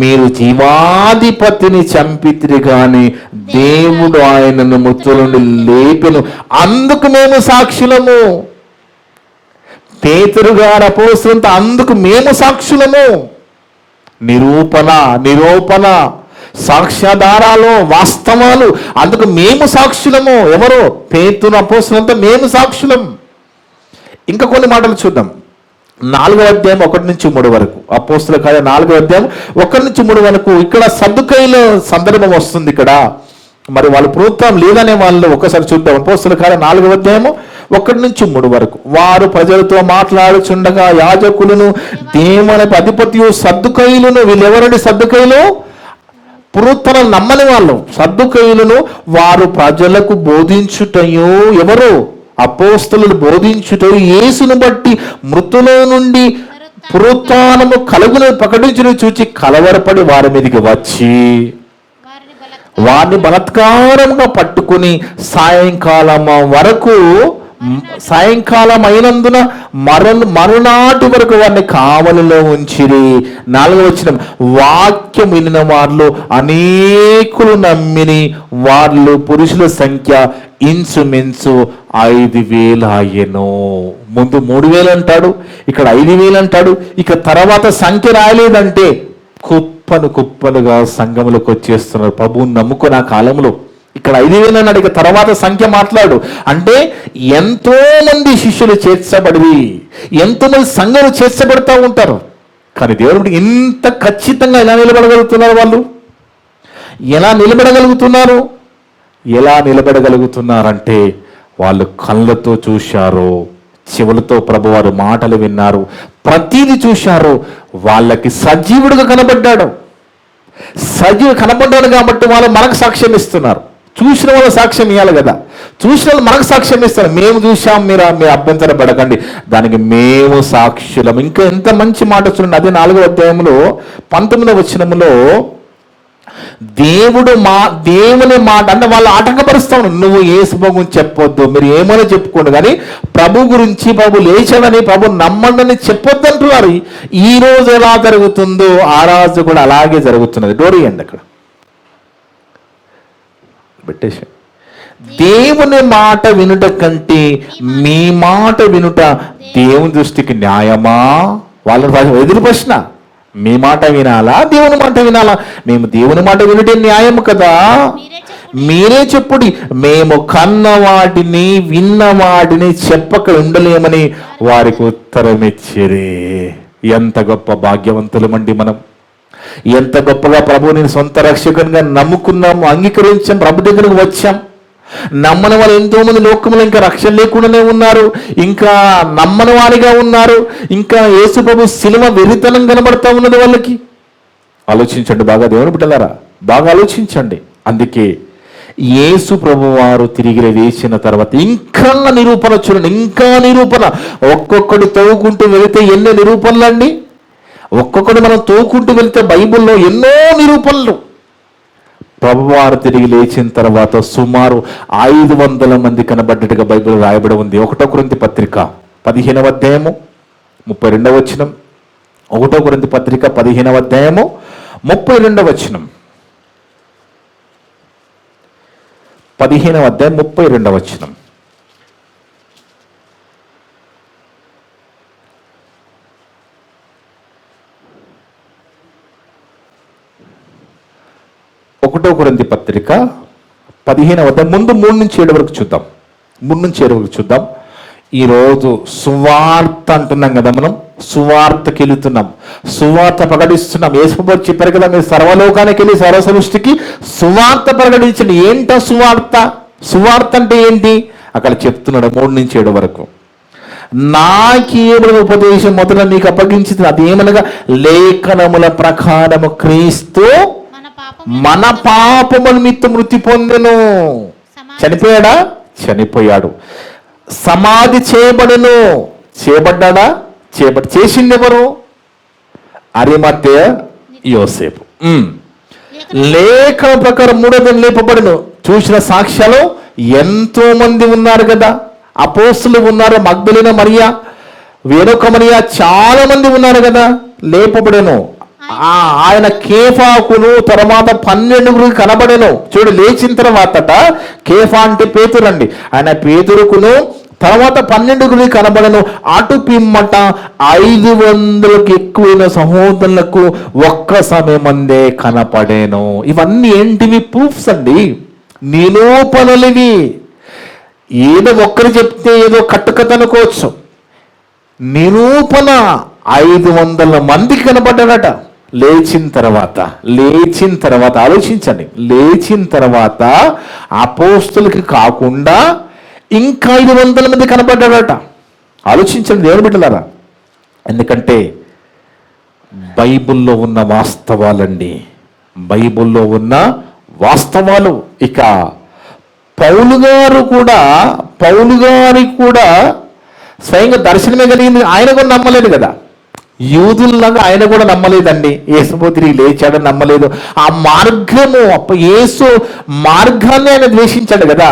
మీరు జీవాధిపతిని చంపితిరి గాని దేవుడు ఆయనను మృతుల నుండి లేపెను, అందుకు మేము సాక్షులము. పేతురు గారు అపోస్తలులతో అందుకు మేము సాక్షులము. నిరూపణ సాక్ష్యాధారాలు వాస్తవాలు, అందుకు మేము సాక్షులము. ఎవరు? పేతురు అపోస్తలులతో మేము సాక్షులం. ఇంకా కొన్ని మాటలు చూద్దాం. 4వ అధ్యాయం 1-3 వరకు, అపోస్తల కార్యం 4వ అధ్యాయం 1-3 వరకు. ఇక్కడ సద్దుకైల సందర్భం వస్తుంది. ఇక్కడ మరి వాళ్ళు పునరుత్థానం లేదనే వాళ్ళు ఒకసారి చూద్దాం. అపోస్తల కార్యం 4వ అధ్యాయము 1-3 వరకు. వారు ప్రజలతో మాట్లాడుచుండగా యాజకులను దేవుని అధిపతియు సద్దుకైలను, వీళ్ళెవరండి సద్దుకైలు? పునరుత్థానం నమ్మని వాళ్ళు. సద్దుకైలను వారు ప్రజలకు బోధించుటయు, ఎవరు? అపోస్తలులు బోధించుటయు, యేసును బట్టి మృతుల నుండి పునరుత్థానము కలుగును ప్రకటించును చూచి కలవరపడి వారి మీదకి వచ్చి వారిని బలాత్కారంగా పట్టుకుని సాయంకాలం అయినందున మరునాటి వరకు వారిని కావలిలో ఉంచిరి. 4వ వచనం, వాక్యం వినిన వాళ్ళు అనేకులు నమ్మిని. వాళ్ళు పురుషుల సంఖ్య ఇంచుమించు 5,000 అయ్యెను. ముందు 3,000 అంటాడు, ఇక్కడ 5,000 అంటాడు. ఇక తర్వాత సంఖ్య రాయలేదంటే కుప్పలుగా సంఘములకు వచ్చేస్తున్నారు ప్రభువుని నమ్ముకున్న ఆ కాలంలో. ఇక్కడ 5,000 అన్నాడు, ఇక తర్వాత సంఖ్య మాట్లాడు. అంటే ఎంతో మంది శిష్యులు చేర్చబడి, ఎంతో మంది సంఘాలు చేర్చబడతా ఉంటారు. కానీ దేవుడు ఇంత ఖచ్చితంగా ఎలా నిలబడగలుగుతున్నారు? వాళ్ళు ఎలా నిలబడగలుగుతున్నారంటే వాళ్ళు కళ్ళతో చూశారు, చెవులతో ప్రభువారు మాటలు విన్నారు, ప్రతిదీ చూశారు. వాళ్ళకి సజీవుడిగా కనబడ్డాడు. కాబట్టి వాళ్ళు మనకు సాక్ష్యం ఇస్తున్నారు. చూసిన వాళ్ళు సాక్ష్యం ఇవ్వాలి కదా. చూసిన వాళ్ళు మనకు సాక్ష్యం ఇస్తారు. మేము చూసాం, మీరు అభ్యంతర పడకండి, దానికి మేము సాక్షులం. ఇంకా ఎంత మంచి మాట చూడండి. అదే 4వ అధ్యాయంలో 19వ వచనంలో దేవుని మాట అంటే వాళ్ళు ఆటంకపరుస్తాను. నువ్వు యేసు గురించి చెప్పొద్దు, మీరు ఏమైనా చెప్పుకోండి, కానీ ప్రభు గురించి, ప్రభు లేచాడని, ప్రభు నమ్మండి చెప్పొద్దు అంటున్నారు. ఈ రోజు ఎలా జరుగుతుందో ఆ రోజు కూడా అలాగే జరుగుతున్నది. డోరీ అండి అక్కడ పెట్టేసి. దేవుని మాట వినుట కంటే మీ మాట వినుట దేవుని దృష్టికి న్యాయమా? వాళ్ళ ఎదురు ప్రశ్న, మీ మాట వినాలా దేవుని మాట వినాలా? మేము దేవుని మాట వినటే న్యాయం కదా, మీరే చెప్పుడి. మేము కన్న వాటిని విన్న వాటిని చెప్పక ఉండలేమని వారికి ఉత్తరం ఇచ్చిరి. ఎంత గొప్ప భాగ్యవంతులమండి మనం. ఎంత గొప్పగా ప్రభువుని సొంత రక్షకునిగా నమ్ముకున్నాము, అంగీకరించాం, ప్రభు దగ్గరకు వచ్చాం. నమ్మని వాళ్ళు ఎంతో మంది లోకంలో ఇంకా రక్షణ లేకుండానే ఉన్నారు, ఇంకా నమ్మని వారిగా ఉన్నారు. ఇంకా యేసు ప్రభు శిలువ వెరితనం కనబడతా ఉన్నది వాళ్ళకి. ఆలోచించండి బాగా, దేవుని బిడ్డలారా, బాగా ఆలోచించండి. అందుకే యేసు ప్రభు వారు తిరిగి వేసిన తర్వాత ఇంకా నిరూపణ చూడండి, ఇంకా నిరూపణ. ఒక్కొక్కడు తవ్వుకుంటూ వెళితే ఎన్ని నిరూపణలు అండి. ఒక్కొక్కడు మనం తవ్వుకుంటూ వెళితే బైబిల్లో ఎన్నో నిరూపణలు. ప్రభువారు తిరిగి లేచిన తర్వాత సుమారు 500 మంది కనబడ్డట్టుగా బైబిల్ రాయబడి ఉంది. 1 కొరింథీ పత్రిక 15వ అధ్యాయము 32వ వచనం. 1 కొరింథీ పత్రిక 15వ అధ్యాయము 32వ వచనం. 15వ అధ్యాయం 32వ వచనం. ఒకటో కొరింథీ పత్రిక 15వ అధ్యాయం ముందు 3-7 వరకు చూద్దాం. 3-7 వరకు చూద్దాం. ఈరోజు సువార్త అంటున్నాం కదా, మనం సువార్తకి వెళుతున్నాం, సువార్త ప్రకటిస్తున్నాం. యేసుప్రభువు చెప్పారు కదా, మీరు సర్వలోకానికి వెళ్ళి సర్వ సృష్టికి సువార్త ప్రకటించండి. ఏంటో సువార్త? సువార్త అంటే ఏంటి అక్కడ చెప్తున్నాడు 3-7 వరకు. నాకేబడిన ఉపదేశం మొదట నీకు అప్పగించింది, అదేమనగా లేఖనముల ప్రకారము క్రీస్తు మన పాపముల నిమిత్తం మృతి పొందెను. చనిపోయాడా? చనిపోయాడు. సమాధి చేయబడెను. చేయబడ్డా? చేసింది ఎవరు? అరిమతెయ యోసేపు. లేఖన ప్రకారం 3వ దినం లేపబడెను. చూసిన సాక్ష్యాలు ఎంతో మంది ఉన్నారు కదా. అపోస్తలులు ఉన్నారు, మగ్దలేన మరియా, వేరొక మరియా, చాలా మంది ఉన్నారు కదా. లేపబడెను. ఆయన కేఫాకును తర్వాత 12 కనబడెను. చూడు, లేచిన తర్వాతట కేఫా అంటే పేతురు అండి. ఆయన పేతురుకును తర్వాత 12 కనబడను. అటు పిమ్మట 500కి ఎక్కువైన సహోదరులకు ఒక్క సమయమందే కనపడేను. ఇవన్నీ ఏంటివి? ప్రూఫ్స్ అండి, నిరూపణలివి. ఏదో ఒక్కరు చెప్తే ఏదో కట్టుకథ అనుకోవచ్చు. నిరూపణ. 500 మందికి కనపడ్డాడట. లేచిన తర్వాత ఆలోచించండి, లేచిన తర్వాత అపోస్తులకి కాకుండా ఇంకా 500 మంది కనపడ్డాడట. ఆలోచించండి దేవుని బిడ్డలారా. ఎందుకంటే బైబిల్లో ఉన్న వాస్తవాలండి, బైబిల్లో ఉన్న వాస్తవాలు. ఇక పౌలు గారికి కూడా స్వయంగా దర్శనమే కలిగింది. ఆయన కూడా నమ్మలేదు కదా, యూదుల్లాగా ఆయన కూడా నమ్మలేదండి. యేసు తిరిగి లేచాడని నమ్మలేదు. ఆ మార్గము, యేసు మార్గాన్ని ఆయన ద్వేషించాడు కదా.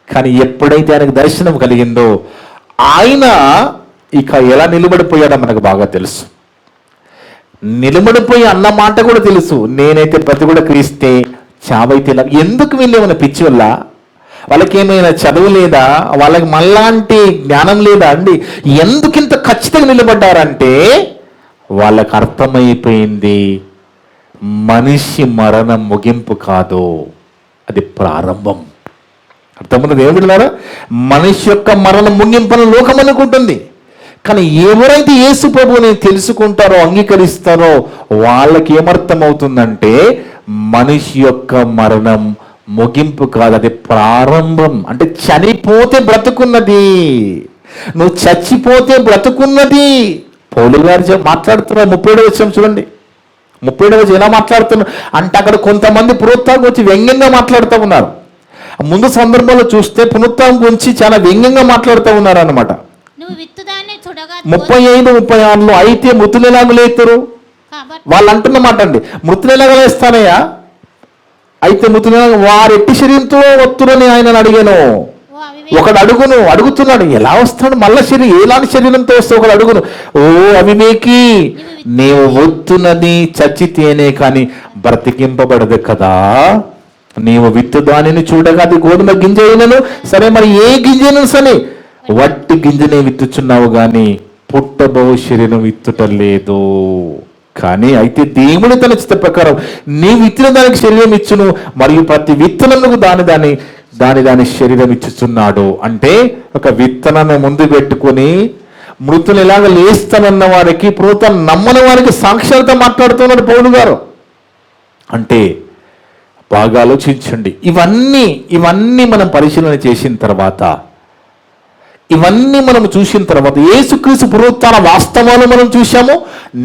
కానీ ఎప్పుడైతే ఆయనకు దర్శనం కలిగిందో ఆయన ఇక ఎలా నిలబడిపోయాడో మనకు బాగా తెలుసు. నిలబడిపోయి అన్న మాట కూడా తెలుసు, నేనైతే ప్రతి కూడా క్రీస్తే చావైతే. ఎందుకు వీళ్ళేమైనా పిచ్చి వల్ల? వాళ్ళకేమైనా చదువు లేదా? వాళ్ళకి మళ్ళాంటి జ్ఞానం లేదా అండి? ఎందుకింత ఖచ్చితంగా నిలబడ్డారంటే వాళ్ళకు అర్థమైపోయింది, మనిషి మరణం ముగింపు కాదు, అది ప్రారంభం. అర్థమవుతుంది ఏమిటిన్నారా? మనిషి యొక్క మరణం ముగింపును లోకం అనుకుంటుంది. కానీ ఎవరైతే యేసు ప్రభువుని తెలుసుకుంటారో, అంగీకరిస్తారో వాళ్ళకి ఏమర్థం అవుతుందంటే మనిషి యొక్క మరణం ముగింపు కాదు, అది ప్రారంభం. అంటే చనిపోతే బ్రతుకున్నది, నువ్వు చచ్చిపోతే బ్రతుకున్నది. పౌలు గారు మాట్లాడుతున్నారు 37వ వచనం చూడండి. 37వ వచనం ఎలా మాట్లాడుతున్నారు అంటే అక్కడ కొంతమంది పునరుత్థానం గురించి వ్యంగ్యంగా మాట్లాడుతూ ఉన్నారు. ముందు సందర్భంలో చూస్తే పునరుత్థానం గురించి చాలా వ్యంగ్యంగా మాట్లాడుతూ ఉన్నారు అన్నమాట. 35-36లో అయితే మృతులు ఎలాగ లేతారు వాళ్ళు అంటున్నమాట అండి. మృతులు ఎలాగ లేస్తానయ్యా? అయితే మృతులు వారు ఎట్టి శరీరంతో వస్తురని ఆయన అడిగాను. ఒకడు అడుగుతున్నాడు, ఎలా వస్తాడు మళ్ళా శరీరం, ఎలాంటి శరీరంతో వస్తే ఒకడు అడుగును, ఓ అవివేకి, నీవు వత్తున్నది చచ్చితేనే కానీ బ్రతికింపబడదు కదా. నీవు విత్తు దానిని చూడగా అది గోధుమ గింజ అయినను సరే, మరి ఏ గింజను సరే వట్టి గింజనే విత్తుచున్నావు గాని పుట్టబో శరీరం విత్తుట లేదు. కానీ అయితే దేవుడు తన చిత్త ప్రకారం నీ విత్తిన దానికి శరీరం ఇచ్చును, మరియు ప్రతి విత్తనముకు దాని శరీరం ఇచ్చుచున్నాడు. అంటే ఒక విత్తనాన్ని ముందు పెట్టుకొని మృతులు ఎలాగ లేస్తానన్న వారికి, పునరుత్థానం నమ్మని వారికి సాక్షాత్గా మాట్లాడుతున్నాడు పౌలు గారు. అంటే బాగా ఆలోచించండి. ఇవన్నీ మనం పరిశీలన చేసిన తర్వాత, ఇవన్నీ మనం చూసిన తర్వాత యేసుక్రీస్తు పునరుత్థాన వాస్తవాలు మనం చూసాము,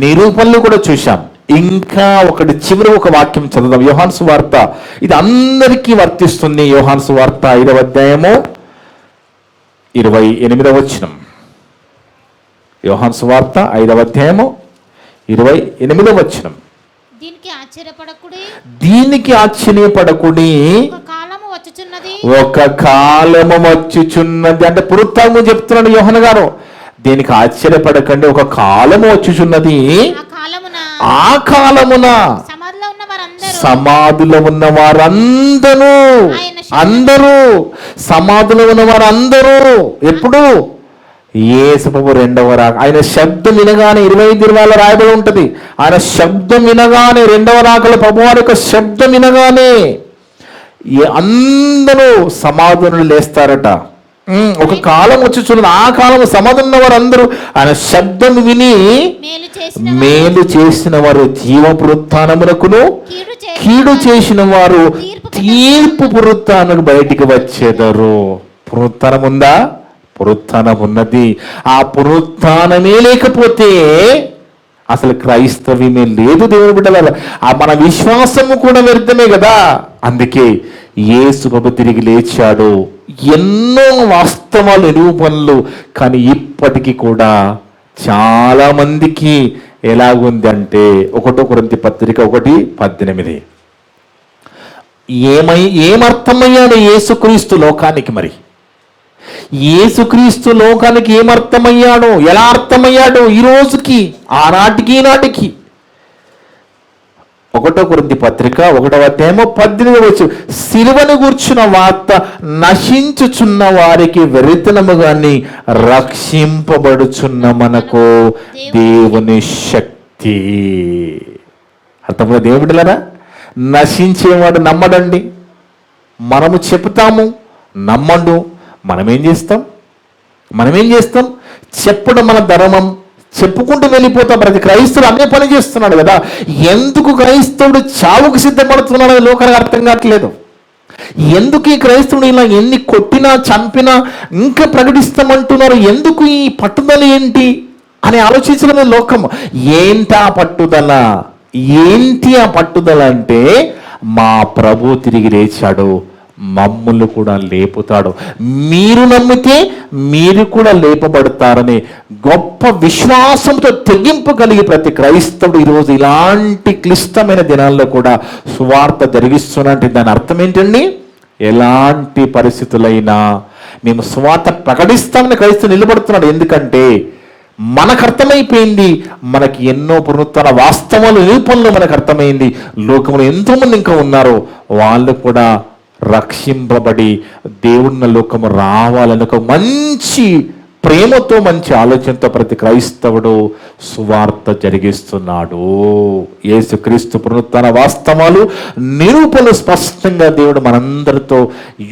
నిరూపణలు కూడా చూసాం. ఇంకా ఒకటి చివరి ఒక వాక్యం చదువుదాం. యోహాను సువార్త, ఇది అందరికీ వర్తిస్తుంది. యోహాను సువార్త 5వ అధ్యాయము 28వ వచనం. యోహాను సువార్త 5వ అధ్యాయము 28వ వచనం. దీనికి ఆశ్చర్యపడకుడి, ఒక కాలము వచ్చుచున్నది. అంటే పునరుత్థానం చెప్తున్నాడు యోహాను గారు. దీనికి ఆశ్చర్యపడకండి, ఒక కాలము వచ్చుచున్నది. ఆ కాలమున సమాధిలో ఉన్న వారందరూ సమాధిలో ఉన్న వారందరూ ఎప్పుడు? యేసు ప్రభు రెండవ రాక. ఆయన శబ్దం వినగానే 25 రాయబడి ఉంటది. ఆయన శబ్దం వినగానే, రెండవ రాకల ప్రభువారి యొక్క శబ్దం వినగానే అందరూ సమాధులు లేస్తారట. ఒక కాలం వచ్చి చూడండి, ఆ కాలం సమాధి ఉన్న వారు అందరూ ఆయన శబ్దం విని మేలు చేసిన వారు జీవ పునరుత్థానమునకును, కీడు చేసిన వారు తీర్పు పునరుత్థానమునకు బయటికి వచ్చేదరు. పునరుత్థానం ఉందా? పునరుత్థానం ఉన్నది. ఆ పునరుత్థానమే లేకపోతే అసలు క్రైస్తవ్యమే లేదు దేవుని బిడ్డలారా. మన విశ్వాసము కూడా వ్యర్థమే కదా. అందుకే యేసు ప్రభు తిరిగి లేచాడు. ఎన్నో వాస్తవాలు, నిరూపణలు. కానీ ఇప్పటికీ కూడా చాలా మందికి ఎలాగుంది అంటే 1 కొరింథీ పత్రిక 1:18 ఏమర్థమయ్యాడు యేసుక్రీస్తు లోకానికి? మరి యేసుక్రీస్తు లోకానికి ఏమర్థమయ్యాడో, ఎలా అర్థమయ్యాడో ఈ రోజుకి, ఆనాటికి ఈనాటికి 1 కొరింథీ పత్రిక 1వ అధ్యాయము 18వ వచనం, సిలువను గూర్చిన వార్త నశించుచున్న వారికి వెరితనము గాని రక్షింపబడుచున్న మనకు దేవుని శక్తి. అర్థంలో దేవుడిలరా, నశించేవాడు నమ్మడండి, మనము చెప్తాము, నమ్మడు. మనమేం చేస్తాం? చెప్పడం మన ధర్మం, చెప్పుకుంటూ వెళ్ళిపోతాం. ప్రతి క్రైస్తవుడు అనే పని చేస్తున్నాడు కదా. ఎందుకు క్రైస్తవుడు చావుకు సిద్ధపడుతున్నాడో లోకానికి అర్థం కావట్లేదు. ఎందుకు ఈ క్రైస్తవుడు ఇలా ఎన్ని కొట్టినా చంపినా ఇంకా ప్రకటిస్తామంటున్నారు? ఎందుకు ఈ పట్టుదల ఏంటి అని ఆలోచించడమే లోకం. ఏంటి ఆ పట్టుదల అంటే, మా ప్రభు తిరిగి లేచాడు, మమ్ములు కూడా లేపుతాడు, మీరు నమ్మితే మీరు కూడా లేపబడతారని గొప్ప విశ్వాసంతో తెగింపు కలిగి ప్రతి క్రైస్తవుడు ఈరోజు ఇలాంటి క్లిష్టమైన దినాల్లో కూడా సువార్త జరిగిస్తున్నట్టు. దాని అర్థం ఏంటండి? ఎలాంటి పరిస్థితులైనా మేము సువార్త ప్రకటిస్తామని క్రైస్తవుడు నిలబడుతున్నాడు. ఎందుకంటే మనకు అర్థమైపోయింది, మనకి ఎన్నో పునరుత్తర వాస్తవాలు నిరూపణలు మనకు అర్థమైంది. లోకంలో ఎంతోమంది ఇంకా ఉన్నారో వాళ్ళు కూడా రక్షింపబడి దేవున్న లోకము రావాలని ఒక మంచి ప్రేమతో, మంచి ఆలోచనతో ప్రతి క్రైస్తవుడు సువార్త జరిగిస్తున్నాడు. యేసుక్రీస్తు పునరుత్థాన వాస్తవాలు నిరూపణలు స్పష్టంగా దేవుడు మనందరితో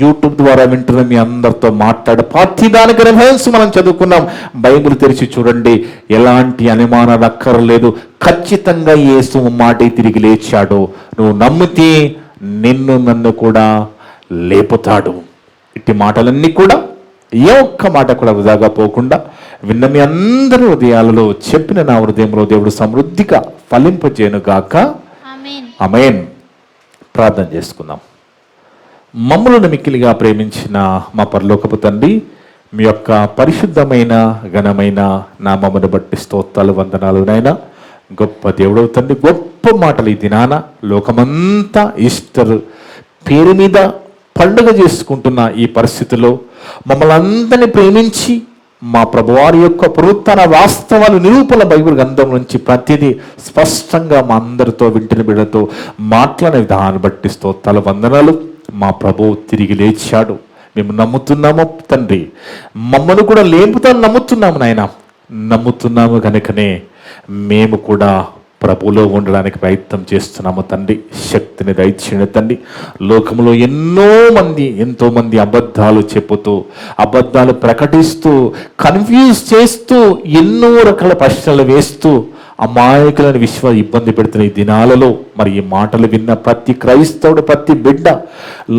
యూట్యూబ్ ద్వారా వింటున్న మీ అందరితో మాట్లాడు. ప్రతిదానికి రిఫరెన్స్ మనం చదువుకున్నాం. బైబిల్ తెరిచి చూడండి, ఎలాంటి అనుమానాలు అక్కర్లేదు. ఖచ్చితంగా యేసు మాటే తిరిగి లేచాడు. నువ్వు నమ్మితే నన్ను కూడా లేపుతాడు. ఇట్టి మాటలన్నీ కూడా ఏ ఒక్క మాట కూడా వృధాగా పోకుండా విన్న మీ అందరి హృదయాలలో చెప్పిన నా హృదయంలో దేవుడు సమృద్ధిగా ఫలింపజేయునుగాక. ఆమేన్. ప్రార్థన చేసుకుందాం. మమ్మలను మిక్కిలిగా ప్రేమించిన మా పరలోకపు తండ్రి, మీ యొక్క పరిశుద్ధమైన ఘనమైన నామమును బట్టి స్తోత్రాలు, వందనాలు నాయనా. గొప్ప దేవుడవు తండ్రి, గొప్ప మాటలు ఈ దినాన లోకమంతా ఈస్టర్ పేరు మీద పండుగ చేసుకుంటున్న ఈ పరిస్థితిలో మమ్మల్ని అందరినీ ప్రేమించి మా ప్రభువారి యొక్క పునరుత్థాన వాస్తవాలు నిరూపణ బైబిల్ గ్రంథం నుంచి ప్రతిదీ స్పష్టంగా మా అందరితో వింటిన బిడ్డతో మాట్లాడే విధానాన్ని బట్టి స్తోత్రాలు, వందనాలు. మా ప్రభువు తిరిగి లేచాడు, మేము నమ్ముతున్నాము తండ్రి. మమ్మల్ని కూడా లేపుతాను నమ్ముతున్నాము నాయన. నమ్ముతున్నాము కనుకనే మేము కూడా ప్రభులో ఉండడానికి ప్రయత్నం చేస్తున్నాము తండ్రి. శక్తిని దయచేయండి తండ్రి. లోకంలో ఎంతో మంది అబద్ధాలు చెప్పుతూ, అబద్ధాలు ప్రకటిస్తూ, కన్ఫ్యూజ్ చేస్తూ, ఎన్నో రకాల ప్రశ్నలు వేస్తూ అమాయకులను ఇబ్బంది పెడుతున్న ఈ దినాలలో మరి ఈ మాటలు విన్న ప్రతి క్రైస్తవుడు, ప్రతి బిడ్డ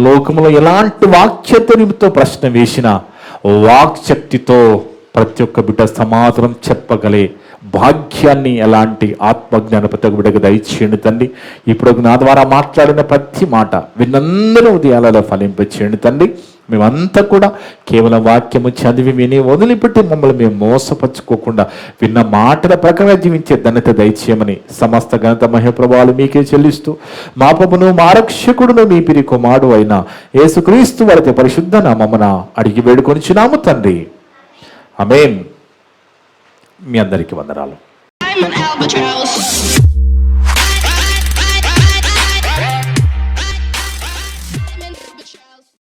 లోకంలో ఎలాంటి వాక్యతో ప్రశ్న వేసినా వాక్శక్తితో ప్రతి ఒక్క బిడ్డ సమాధానం చెప్పగలే భాగ్యాన్ని, ఎలాంటి ఆత్మజ్ఞాన ప్రతి ఒక్క బిడ్డకు దయచేయండి తండ్రి. ఇప్పుడు నా ద్వారా మాట్లాడిన ప్రతి మాట విన్నందరూ ఉదయాలలో ఫలింపచేయండి తండ్రి. మేమంతా కూడా కేవలం వాక్యము చదివి విని వదిలిపెట్టి మమ్మల్ని మేము మోసపరుచుకోకుండా విన్న మాటల ప్రకారం జీవించే ధన్యత దయచేయమని సమస్త ఘనత మహిమప్రభావాలు మీకే చెల్లిస్తూ మా ప్రభువును మా రక్షకుడును మీ పిరి కుమారుడు అయిన యేసుక్రీస్తు వారి పరిశుద్ధ నామమున అడిగి వేడుకొనిచున్నాము తండ్రి. ఆమేన్. మీ అందరికీ వందనాలు.